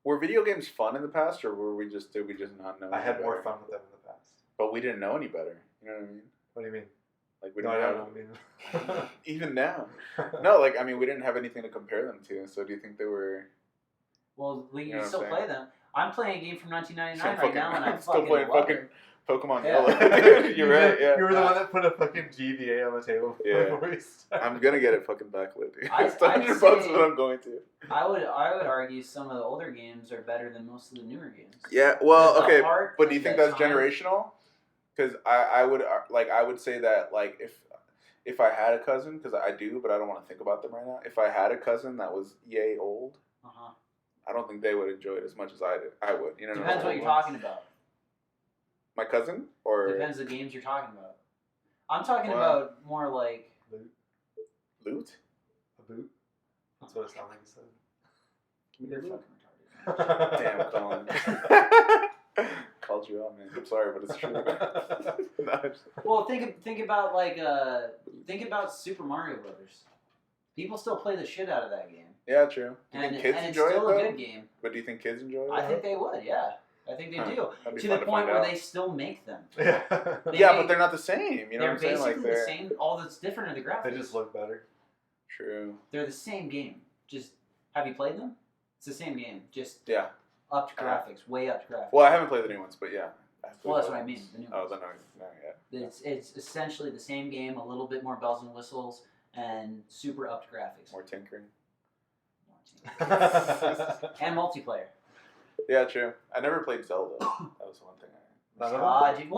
Were video games fun in the past, or did we just not know? I any had more better? fun with them in the past. But we didn't know any better. You know what I mean? What do you mean? Like we No, didn't I have don't know. even now. No, like I mean, we didn't have anything to compare them to. So do you think they were? Well, we You know can what I'm still saying? play them. I'm playing a game from 1999 Still right now, and I still fucking playing love fucking it. Pokemon Yeah. Yellow. You're right. Yeah. You were the one that put a fucking GBA on the table Yeah. before we started. I'm gonna get it fucking backlit, dude. I'd It's $100 say- what I'm going to. I would argue some of the older games are better than most of the newer games. Yeah. Well, There's the okay, heart but do you and think the that's time. generational? Because I would say that like if I had a cousin, because I do, but I don't want to think about them right now. If I had a cousin that was yay old, I don't think they would enjoy it as much as I did. I would. You know. Depends what you're talking about. My cousin, or Depends the games you're talking about. I'm talking Wow. about more like loot. A boot? That's what it sounded like you said. you're fucking retarded. Damn, Colin. Called you out, man. I'm sorry, but it's true. No, Well, think about Super Mario Brothers. People still play the shit out of that game. yeah, true. Do you And, think kids and it's enjoy still it a though? good game. But do you think kids enjoy it? I think they would, yeah. I think they do. That'd be To fun the to point find where out. they still make them. Yeah. Yeah, make- but they're not the same. You know they're what I'm saying? basically Like the same. All that's different are the graphics. They just look better. True. They're the same game. Just have you played them? It's the same game. Just Yeah. upped graphics, way upped graphics. Well, I haven't played the new ones, but yeah. Well, that's what I mean. The new Oh, ones. the no, yeah. It's essentially the same game, a little bit more bells and whistles, and super upped graphics. More tinkering. And multiplayer. Yeah, true. I never played Zelda. That was one thing. Dude,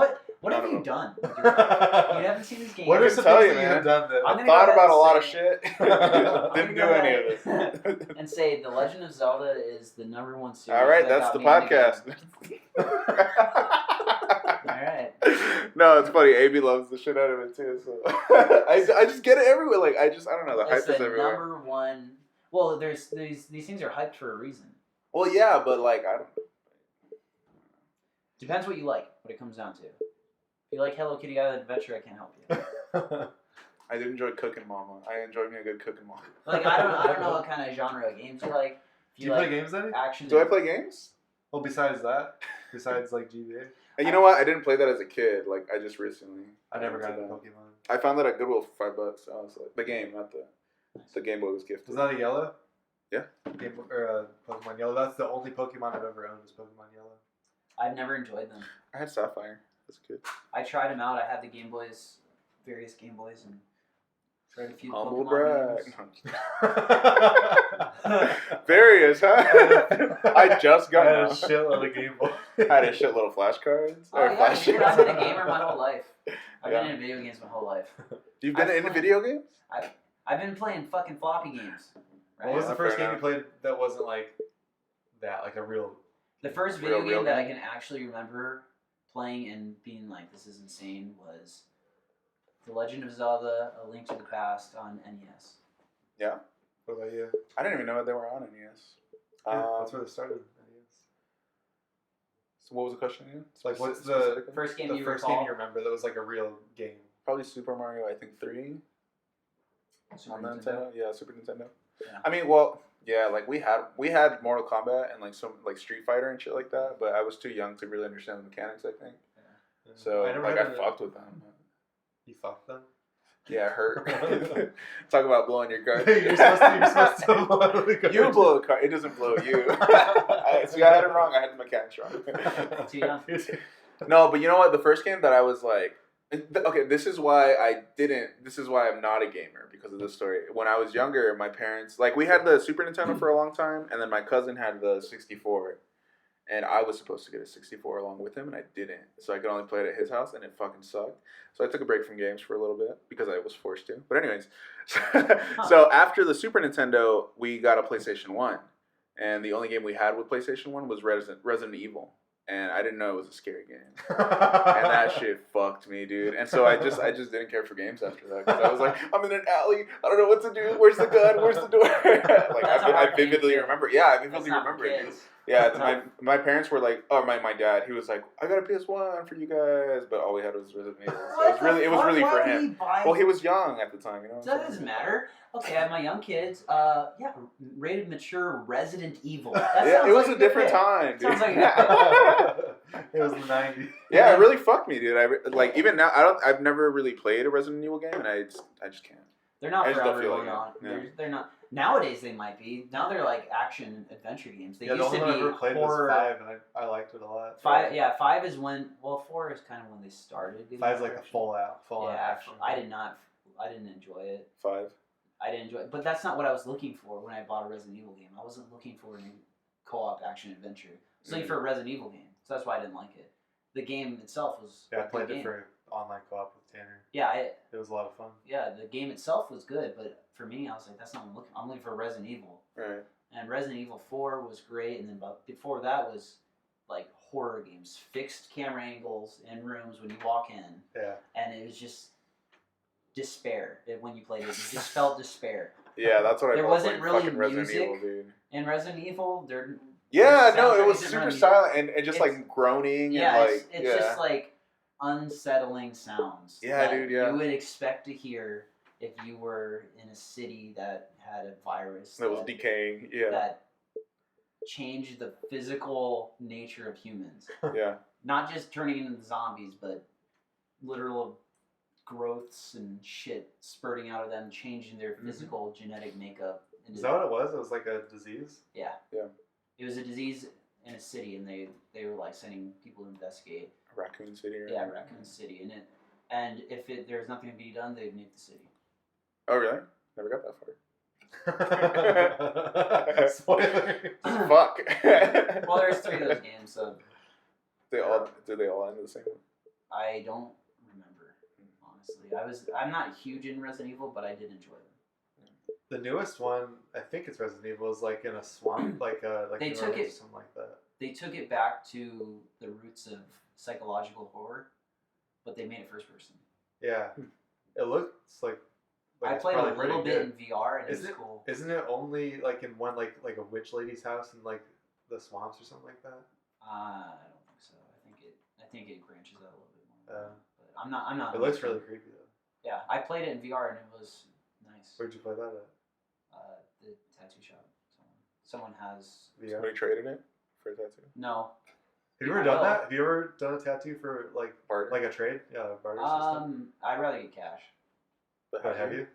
what have you done? You haven't seen this game. What I are can some tell things you, that you man. have done that? I'm I gonna thought go about ahead a and lot of say- shit. I'm Didn't do gonna go any of ahead this. and say The Legend of Zelda is the #1 series. All right, that that's got the me into podcast. games. All right. No, it's funny. AB loves the shit out of it too. So I just get it everywhere. Like I don't know. The hype It's is the everywhere. #1. Well, there's these things are hyped for a reason. Well, yeah, but like I don't. Depends what you like. What it comes down to. If you like Hello Kitty Island Adventure, I can't help you. I did enjoy cooking, Mama. I enjoyed me a good cooking, Mama. Like I don't know what kind of genre of games you like. If Do you like play games then? action. Do I play games? Well, besides that, besides like GBA, And you know what? I didn't play that as a kid. Like I just recently. I never got into into that. Pokemon. I found that at Goodwill for $5. I was like, the game, not the Game Boy was gifted. Was that a yellow? Yeah. Pokemon Yellow. That's the only Pokemon I've ever owned is Pokemon Yellow. I've never enjoyed them. I had Sapphire as a kid. I tried them out. I had the Game Boys, various Game Boys, and tried a few Humble Pokemon brag. games. Various, huh? I just I got had a one. shitload of Game Boy. I had a shitload of flashcards. Oh yeah, dude, I've been a gamer my whole life. I've Yeah. been in video games my whole life. You've been I've into played- video games? I've been playing fucking floppy games. Right? What was Yeah, the first fair game you played that wasn't like that, like a real? The first Real video game that I game? can actually remember playing and being like, this is insane, was The Legend of Zelda: A Link to the Past on NES. Yeah. What about you? I didn't even know they were on NES. Yeah, that's where they started. So what was the question again? Like, what's Specifically? First game the you first recall? game you remember that was like a real game? Probably Super Mario, I think 3 Super on the Nintendo? Nintendo. Yeah, Super Nintendo. Yeah. I mean, well, yeah, like we had Mortal Kombat and like some like Street Fighter and shit like that, but I was too young to really understand the mechanics, I think. So I never like had I a- fucked with them. You fucked them. Yeah, it hurt. Talk about blowing your car. You're supposed to blow the car. You blow the car. It doesn't blow you. See, I had it wrong. I had the mechanics wrong. Too young. No, but you know what? The first game that I was like, okay, this is why I'm not a gamer, because of this story. When I was younger, my parents, like, we had the Super Nintendo for a long time, and then my cousin had the 64. And I was supposed to get a 64 along with him, and I didn't. So I could only play it at his house, and it fucking sucked. So I took a break from games for a little bit, because I was forced to. But anyways, so after the Super Nintendo, we got a PlayStation 1. And the only game we had with PlayStation 1 was Resident Evil. And I didn't know it was a scary game. And that shit fucked me, dude. And so I just didn't care for games after that. Because I was like, I'm in an alley. I don't know what to do. Where's the gun? Where's the door? Like, That's a I hard game, vividly too. remember. Yeah, I That's vividly not for remember it, dude. kids. Yeah, my parents were like, oh, my dad, he was like, I got a PS1 for you guys, but all we had was Resident Evil. So it was really for him. Well, he was young at the time, you know. So that doesn't matter. Okay, I have my young kids. Yeah, rated mature Resident Evil. That Yeah, sounds it was like a good different pick. time, dude. Sounds like a It was the 90s. Yeah, it really fucked me, dude. Like even now, I've never really played a Resident Evil game, and I just can't. They're not I for just don't feel everyone. like it. Yeah. They're not. Nowadays they might be. Now they're like action adventure games. They Yeah, the used only to one I be ever played horror. was 5, and I liked it a lot. 5 is when. Well, 4 is kind of when they started. 5 is like the full on Yeah, action. I didn't enjoy it. 5. I didn't enjoy it, but that's not what I was looking for when I bought a Resident Evil game. I wasn't looking for a co-op action adventure. I was looking for a Resident Evil game, so that's why I didn't like it. The game itself was. Yeah, I played it for online co-op with Tanner. Yeah, it was a lot of fun. Yeah, the game itself was good, but for me, I was like, that's not what I'm looking. I'm looking for Resident Evil. Right. And Resident Evil 4 was great, and then before that was like horror games, fixed camera angles in rooms when you walk in. Yeah. And it was just despair when you played it. You just felt despair. Yeah, that's what I. There wasn't really fucking Resident music Evil, dude. in Resident Evil. Yeah, no, it soundtrack was isn't super really- silent and just like groaning Yeah, and like it's just like unsettling sounds. Yeah, that dude, yeah. You would expect to hear if you were in a city that had a virus that was decaying. Yeah, that changed the physical nature of humans. yeah. Not just turning into zombies, but literal growths and shit spurting out of them, changing their physical genetic makeup. Is that what it was? It was like a disease? Yeah. Yeah. It was a disease in a city, and they were like sending people to investigate. Raccoon City. Or Yeah, Raccoon City, and if there's nothing to be done, they'd nuke the city. Oh really? Never got that far. Spoiler. Fuck. Well, there's 3 of those games, so Do they all end the same way? I don't remember, honestly. I'm not huge in Resident Evil, but I did enjoy them. The newest one, I think it's Resident Evil, is like in a swamp, like They New took Orleans it- or something like that. They took it back to the roots of psychological horror, but they made it first person. Yeah, it looks like I it's played a probably little pretty bit in VR, and Is it was it- cool. Isn't it only like in one like a witch lady's house in like the swamps or something like that? I don't think so. I think it branches out a little bit more. But I'm not. It looks really creepy though. Yeah, I played it in VR, and it was nice. Where'd you play that at? The tattoo shop. Someone has. VR. Somebody traded it for a tattoo. No. Have you ever done that? Have you ever done a tattoo for Barter. like a trade? Yeah, a barter system. I'd rather get cash. But But have you?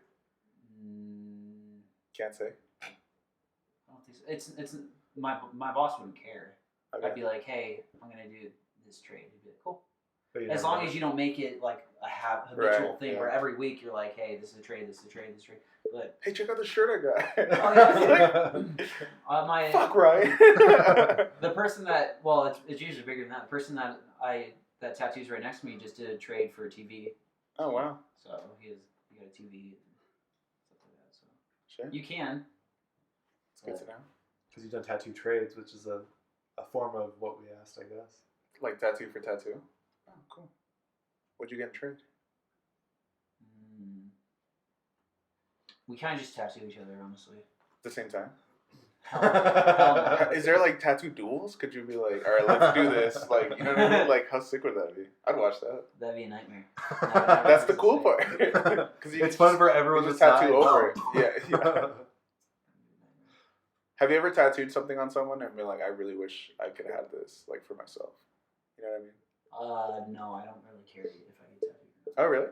Can't say. I don't think so. It's my boss wouldn't care. Okay. I'd be like, hey, I'm gonna do this trade. He'd be like, cool. But you As never long done as it? you don't make it like a habitual Right, thing yeah. where every week you're like, hey, this is a trade, this is a trade, this is a trade. But Hey, check out the shirt I got. Oh, yeah. My Fuck Ryan. the person that it's usually bigger than that. The person that tattoos right next to me just did a trade for a TV. Oh wow. So he got a TV and stuff like that. So Sure. you can. It's good to know. Because you've done tattoo trades, which is a form of what we asked, I guess. Like tattoo for tattoo. Oh, cool. What'd you get in trade? We kind of just tattoo each other, honestly. At the same time. Hell no. Is there like tattoo duels? Could you be like, all right, let's do this? Like, you know what I mean? Like, how sick would that be? I'd watch that. That'd be a nightmare. That's the cool part. Because It's fun for everyone just to tattoo sign. over it. Yeah. Have you ever tattooed something on someone and been like, I really wish I could have this, like, for myself? You know what I mean? No, I don't really care if I get tattooed. Oh, really?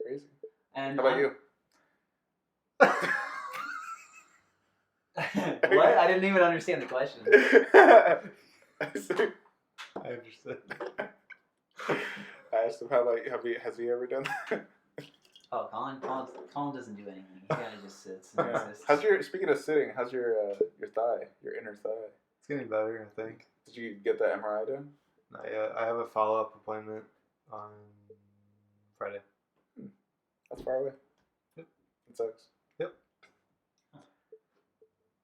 Crazy. And How about you? What? I didn't even understand the question. I I understood. asked him, how about you? Has he ever done that? Oh, Colin doesn't do anything. He kind of just sits and Yeah. exists. Speaking of sitting, how's your thigh, your inner thigh? It's getting better, I think. Did you get that MRI done? Not yet. I have a follow-up appointment on Friday. That's far away. Yep. It sucks. Yep.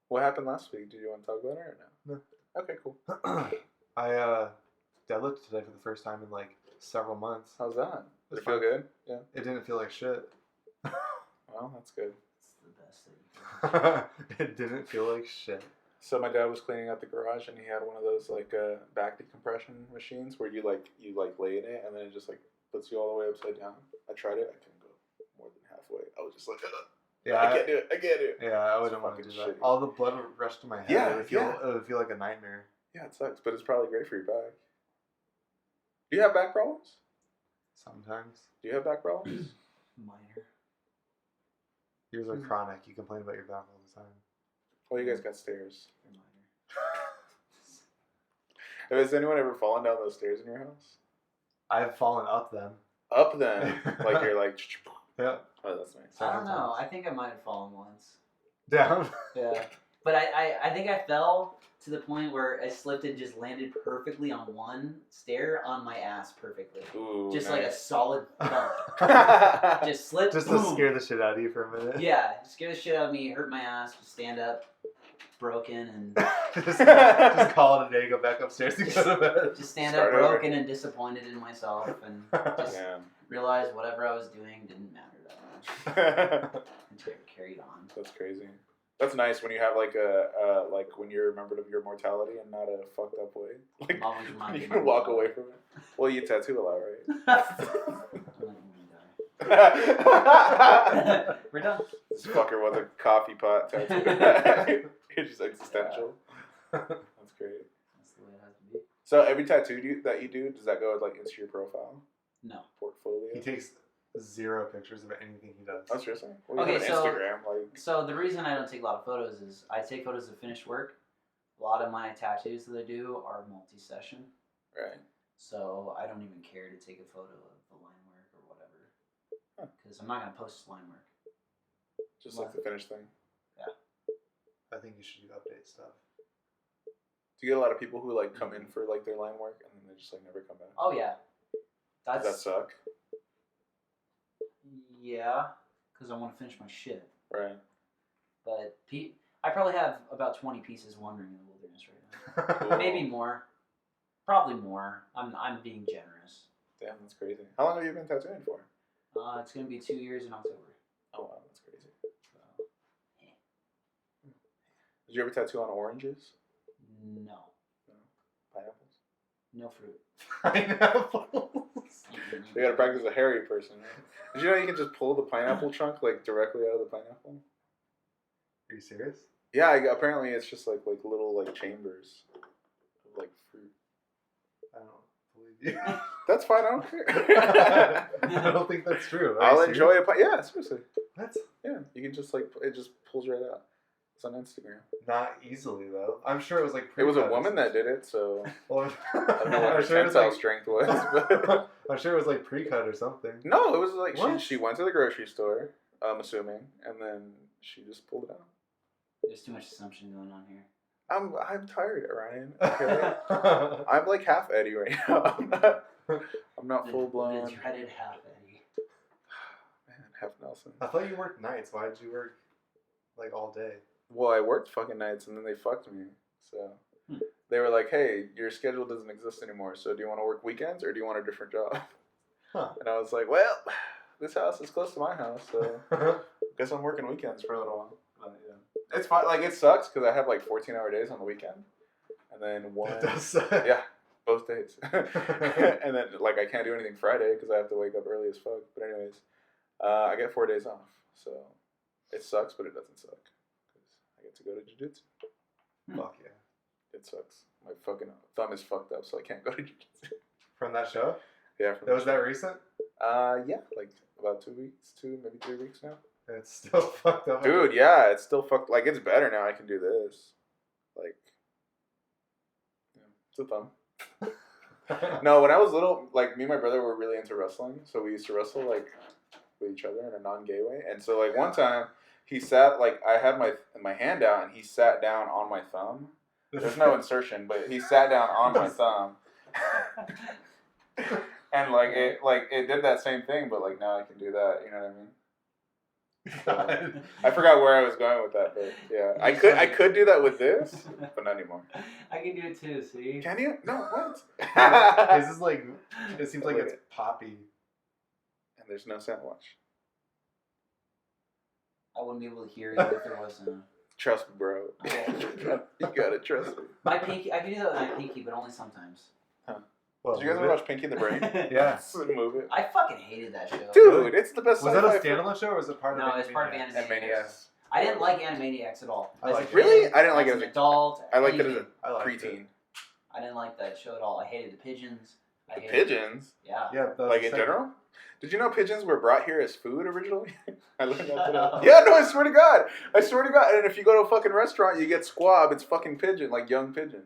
What happened last week? Did you want to talk about it or no? No. Okay, cool. I deadlifted today for the first time in like several months. How's that? Did It's it feel fun. good? Yeah. It didn't feel like shit. Well, that's good. It's the best thing. It didn't feel like shit. So my dad was cleaning out the garage and he had one of those like back decompression machines where you lay in it and then it just like puts you all the way upside down. I tried it. I couldn't go more than halfway. I was just like, Yeah, I can't do it. I can't do it. Yeah, I It's wouldn't want to do fucking that. shitty. All the blood would rush to my head. Yeah, it would feel like a nightmare. Yeah, it sucks, but it's probably great for your back. Do you have back problems? Sometimes. Do you have back problems? Minor. Yours are chronic. You complain about your back all the time. Well, you guys got stairs. They're minor. Has anyone ever fallen down those stairs in your house? I've fallen up them. Up them, like you're like. Yeah. Oh, that's nice. I don't know. I think I might have fallen once. Down. Yeah. But I think I fell to the point where I slipped and just landed perfectly on one stair on my ass perfectly. Ooh, just nice. like a solid thump. Just slipped. Just boom. to scare the shit out of you for a minute. Yeah, scare the shit out of me, hurt my ass, stand up, broken, and just call it a day, go back upstairs and go to bed. just stand Start up over. broken and disappointed in myself, and just Damn. realize whatever I was doing didn't matter that much. And carried on. That's crazy. That's nice when you have like a like when you're remembered of your mortality and not a fucked up way. Like I'm always reminded you of can my walk mortality. away from it. Well, you tattoo a lot, right? I'm like, I'm gonna die. We're done. This fucker was a coffee pot tattoo. It's just existential. That's great. That's the way it has to be. So every tattoo that you do, does that go like into your profile No. portfolio? He takes 0 pictures of anything he does. Oh, seriously? Well, you Okay, have an so- Instagram, like. So the reason I don't take a lot of photos is I take photos of finished work. A lot of my tattoos that I do are multi-session. Right. So I don't even care to take a photo of the line work or whatever. Because I'm not going to post line work. Just like the finished thing. I think you should do update stuff. Do you get a lot of people who like come in for like their line work and then they just like never come back? Oh, yeah. Does that suck? Yeah, because I want to finish my shit. Right. But I probably have about 20 pieces wandering in the wilderness right now. Cool. Maybe more. Probably more. I'm being generous. Damn, that's crazy. How long have you been tattooing for? It's going to be 2 years in October. Oh wow, that's crazy. So, Did you ever tattoo on oranges? no. Pineapples? No fruit. Pineapples. You gotta practice a hairy person, right? Did you know you can just pull the pineapple chunk like directly out of the pineapple? Are you serious? Yeah, apparently it's just like little like chambers of like fruit. I don't believe you. That's fine, I don't care. I don't think that's true. Are I'll you enjoy serious? it. Yeah, seriously. What? Yeah, you can just like it just pulls right out. It's on Instagram. Not easily though. I'm sure it was like. It was a pre-cut or woman that did it, so Well, I don't know what her I'm sure it was tensile like. strength was. But I'm sure it was like pre-cut or something. no, it was like What? she went to the grocery store. I'm assuming, and then she just pulled it out. There's too much assumption going on here. I'm tired, Ryan. Okay? I'm like half Eddie right now. I'm not full blown. The dreaded half Eddie. Man, half Nelson. I thought you worked nights. Why did you work like all day? Well, I worked fucking nights and then they fucked me. So they were like, "Hey, your schedule doesn't exist anymore. So do you want to work weekends or do you want a different job?" Huh. And I was like, "Well, this house is close to my house, so guess I'm working weekends for a little while." But yeah, it's fine. Like it sucks because I have like 14-hour days on the weekend, and then one. That does suck. Yeah, both days. And then like I can't do anything Friday because I have to wake up early as fuck. But anyways, I get 4 days off, so it sucks, but it doesn't suck because I get to go to jiu-jitsu. Fuck yeah. It sucks. My fucking thumb is fucked up, so I can't go to jiu-jitsu. From that show? Yeah. That was that recent? Yeah, like about 2 weeks, maybe 3 weeks now. It's still fucked up. Dude, yeah, it's still fucked. Like it's better now. I can do this. Like, yeah, it's a thumb. No, when I was little, like me and my brother were really into wrestling, so we used to wrestle like with each other in a non-gay way. And so like one time, he sat like I had my hand out, and he sat down on my thumb. There's no insertion, but he sat down on my thumb. And it did that same thing, but like now I can do that. You know what I mean? I forgot where I was going with that, but yeah, I could do that with this, but not anymore. I can do it too, see? Can you? No, what? This is like, it seems like it's poppy. And there's no sound. Watch. I wouldn't be able to hear you if there wasn't. Trust me, bro. You gotta trust me. My pinky, I can do that with my pinky, but only sometimes. Well, Did you guys ever watch Pinky and the Brain? Yeah. Move it. I fucking hated that show. Dude, it's the best. Was that a sci-fi standalone show or was it part of No, it's part of Animaniacs? And Maniacs. I didn't like Animaniacs at all. I As a liked kid, it. Really? I didn't like it as as an a adult. I liked it as anything. a I liked preteen. it. I didn't like that show at all. I hated the pigeons. I hate Pigeons? Yeah. Yeah, that was Like the in second. general? Did you know pigeons were brought here as food originally? I learned that Shut today. up. Yeah, no, I swear to God. I swear to God. And if you go to a fucking restaurant, you get squab. It's fucking pigeon, like young pigeon.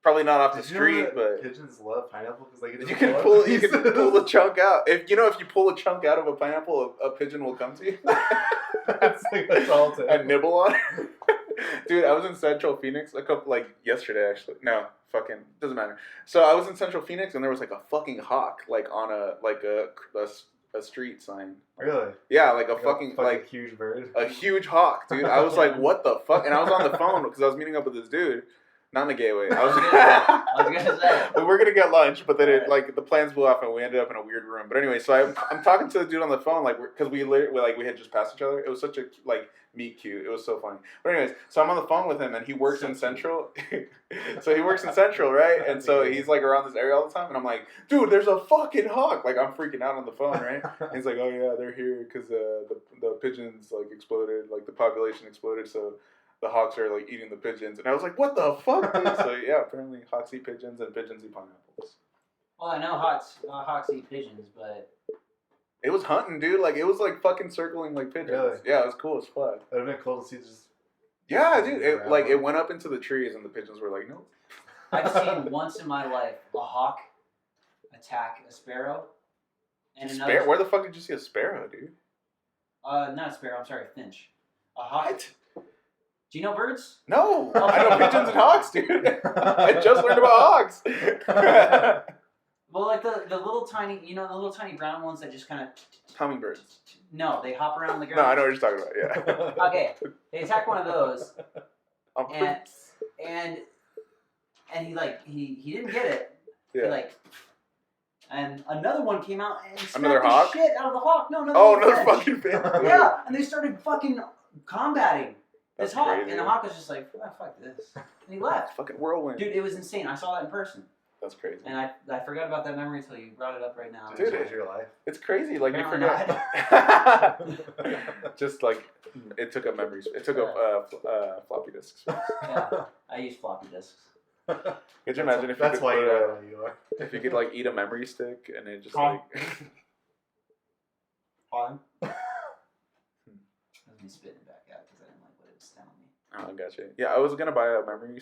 Probably not off the Did you know street, that but pigeons love pineapple because they can you just can out pull you pieces? can pull the chunk out. If you pull a chunk out of a pineapple, a pigeon will come to you It's like assaulted. and nibble on it. Dude, I was in Central Phoenix yesterday actually. No, fucking doesn't matter. So I was in Central Phoenix and there was like a fucking hawk like on a street sign. Really? Yeah, like a Like fucking a huge bird. a huge hawk, dude. I was like, what the fuck? And I was on the phone because I was meeting up with this dude. Not in a gay way. I was gonna say. we were gonna get lunch, but then Right. the plans blew off and we ended up in a weird room. But anyway, so I'm talking to the dude on the phone because we had just passed each other. It was such a meet cute. It was so funny. But anyways, so I'm on the phone with him and he works in Central. So he works in Central, right? And so he's like around this area all the time, and I'm like, dude, there's a fucking hawk. Like I'm freaking out on the phone, right? And he's like, oh yeah, they're here because the pigeons like exploded, like the population exploded, so the hawks are like eating the pigeons. And I was like, what the fuck, dude? So yeah, apparently hawks eat pigeons and pigeons eat pineapples. Well, I know hawks eat pigeons, but It was hunting, dude. Like it was like fucking circling like pigeons. Really? Yeah, it was cool as fuck. That would have been cool to see just. Yeah, dude. It went up into the trees and the pigeons were like, no. I've seen once in my life a hawk attack a sparrow, and another. Where the fuck did you see a sparrow, dude? Not a sparrow. I'm sorry, a finch. A hawk. What? Do you know birds? No, Oh. I know pigeons and hawks, dude. I just learned about hawks. Well, like the little tiny, the little tiny brown ones that just kind of. Hummingbirds. No, they hop around the No, ground. I know what you're talking about. Yeah. Okay, they attack one of those, Um, and he didn't get it. yeah. And another one came out and smacked Another the hawk? shit out of the hawk. No, Another finch. fucking finch. Yeah, and they started fucking combating this That's hawk, crazy. and the hawk was just like, oh, fuck this, and he left. Fucking whirlwind. Dude, it was insane. I saw that in person, That's crazy. and I forgot about that memory until you brought it up right now. Dude, Change your life. It's crazy. Like you Apparently forget. Just like it took a memory. It took a floppy disks. Yeah, I use floppy disks. Could you imagine if you That's could why put you are who you are. if you could like eat a memory stick and it just Huh? like Pardon? That was me spitting it back out because I didn't like what it was telling me. oh, I got you. Yeah, I was gonna buy a memory.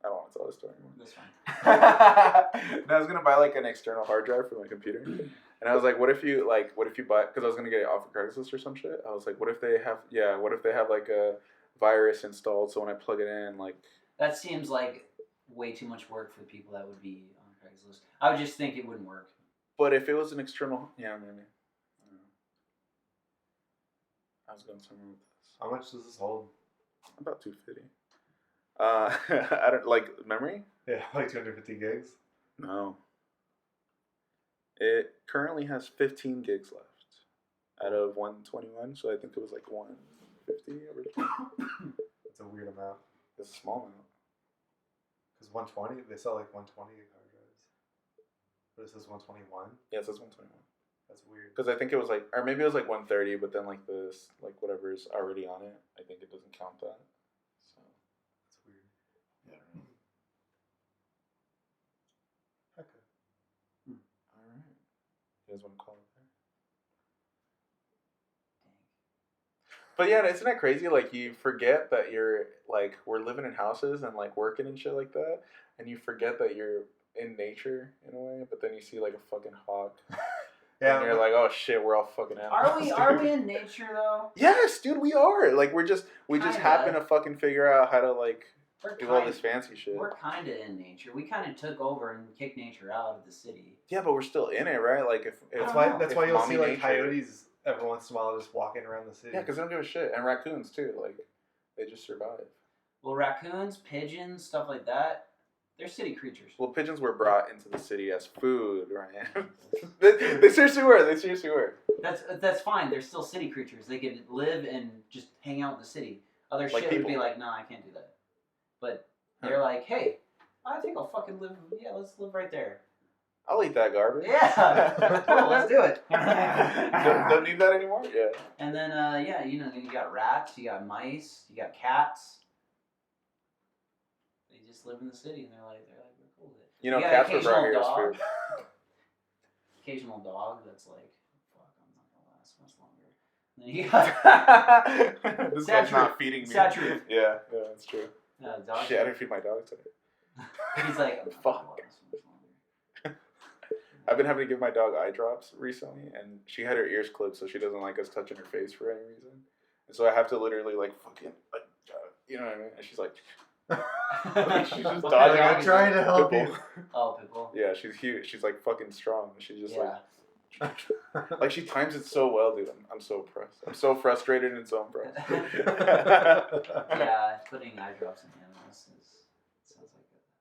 I don't want to tell the story anymore. That's fine. And I was gonna buy like an external hard drive for my computer, and I was like, what if you buy? Because I was gonna get it off of Craigslist or some shit. I was like, what if they have like a virus installed? So when I plug it in, like That seems like way too much work for the people that would be on Craigslist. I would just think it wouldn't work. But if it was an external, yeah, maybe. I was going somewhere with this. How much does this hold? About 250. I don't like memory. Yeah, like 250 gigs. No. It currently has 15 gigs left out of 121, so I think it was like 150 originally. That's a weird amount. It's a small amount. Because 120, they sell like 120 gig hard drives. But it says 121. Yeah, it says 121. That's weird. Because I think it was like, or maybe it was like 130, but then like this, like whatever is already on it, I think it doesn't count that. So That's weird. yeah, I don't know. Okay. All right. You guys want to call it there? But yeah, isn't that crazy? Like you forget that you're like we're living in houses and like working and shit like that, and you forget that you're in nature in a way. But then you see like a fucking hawk, Yeah. and you're like, oh shit, we're all fucking animals. Are we in nature though? Yes, dude, we are. Like we just Kinda. happen to fucking figure out how to like We're do all this fancy shit. We're kind of in nature. We kind of took over and kicked nature out of the city. Yeah, but we're still in it, right? Like if That's I why. don't know. That's if why you'll mommy see like nature- coyotes every once in a while just walking around the city. Yeah, because they don't give a shit, and raccoons too. Like they just survive. Well, raccoons, pigeons, stuff like that, they're city creatures. Well, pigeons were brought into the city as food, Ryan. they seriously were. They seriously were. That's fine. They're still city creatures. They could live and just hang out in the city. Other Like shit would be people. like, nah, I can't do that. But they're like, hey, I think I'll fucking live. Yeah, let's live right there. I'll eat that garbage. Yeah, cool, let's do it. don't need that anymore. Yeah. And then, yeah, you got rats, you got mice, you got cats. They just live in the city, and they're like, we're cool with it. You know, You got cats were occasional brought here as dog. food. Occasional dog that's like, fuck, I'm not gonna last much longer. And then you got This Sad guy's not truth. feeding me. Sad truth. Yeah, that's true. dog. Shit, I didn't feed my dog today. He's like, I'm not Fuck. gonna last much longer. I've been having to give my dog eye drops recently, and she had her ears clipped, so she doesn't like us touching her face for any reason. And so I have to literally like fucking, like, you know what I mean? And she's like, like she's just What dodging. kind of dog I'm is trying it? to help Pitbull. you. Oh, Pitbull. Yeah, she's huge. She's like fucking strong. She's just Yeah. like she times it so well, dude. I'm so impressed. I'm so frustrated and so impressed. Yeah, putting eye drops in animals sounds like a nuisance.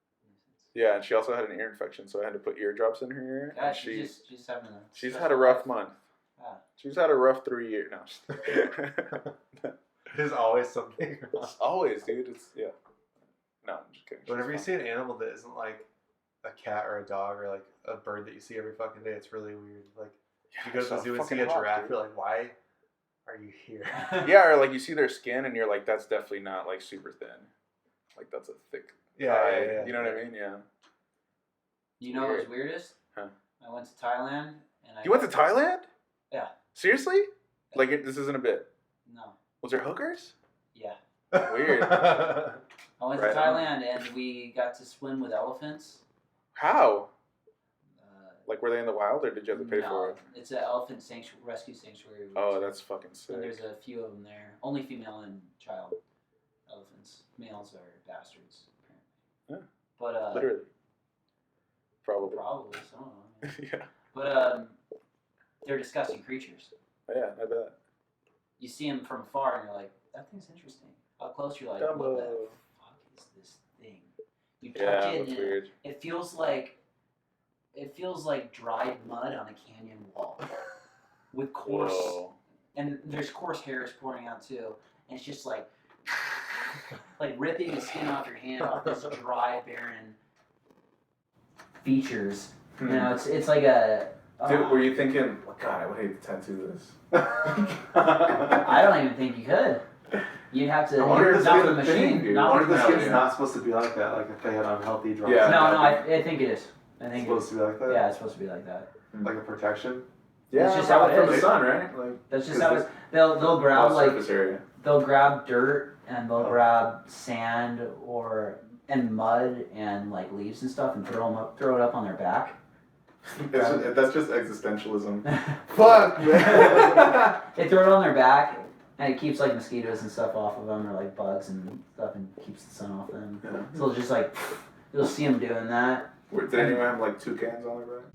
Yeah, and she also had an ear infection, so I had to put eardrops in her ear. Yeah, And she's having a. she's stressful had a rough life. month. Yeah. She's had a rough 3 years. No, There's always something wrong. it's always, dude. It's yeah. No, I'm just kidding. She's Whenever you fine. see an animal that isn't like a cat or a dog or like a bird that you see every fucking day, it's really weird. Like you go to so the zoo and see fucking a hot, giraffe, dude. you're like, why are you here? Yeah, or like you see their skin and you're like, that's definitely not like super thin. Like that's a thick. Yeah, thigh. yeah, yeah. You know what I mean? Yeah. You know what was weirdest? Huh. I went to Thailand and I. You went to Thailand? Yeah. Seriously? Like this isn't a bit. No. Was there hookers? Yeah. Weird. I went Right to on. Thailand and we got to swim with elephants. How? Like Like, were they in the wild, or did you have to pay for it? It's an elephant rescue sanctuary. Oh, that's fucking sick. And there's a few of them there. Only female and child elephants. Males are bastards, apparently. Yeah. But Literally. Probably. probably some of them. Yeah. Yeah. But they're disgusting creatures. Yeah, I bet. You see them from afar and you're like, that thing's interesting. Up close, you're like, Dumbo. what the fuck is this thing? You touch Yeah, it that's and weird. it feels like dried mud on a canyon wall with coarse Whoa. and there's coarse hairs pouring out too, and it's just like ripping the skin off your hand off this dry, barren features. You know, it's like a. Dude, were you thinking, oh, God, I would hate to tattoo this? I don't even think you could. You'd have to. I wonder if Not this with a is a thing, machine. dude. Not I with wonder a if this machine. skin's not supposed to be like that, like if they had unhealthy drawings. Yeah. No, I think it is. I It's think supposed to be like that? Yeah, it's supposed to be like that. Like a protection? Yeah, It's just how it from is. the sun, right? Like, That's just 'cause how this- it's. They'll grab like surface area. they'll grab dirt and they'll Oh. grab sand and mud and like leaves and stuff and throw it up on their back. That's just existentialism. Fuck, man. They throw it on their back and it keeps like mosquitoes and stuff off of them or like bugs and stuff and keeps the sun off them. Yeah. So they'll just like you'll see them doing that. Did anyone have like toucans on their back?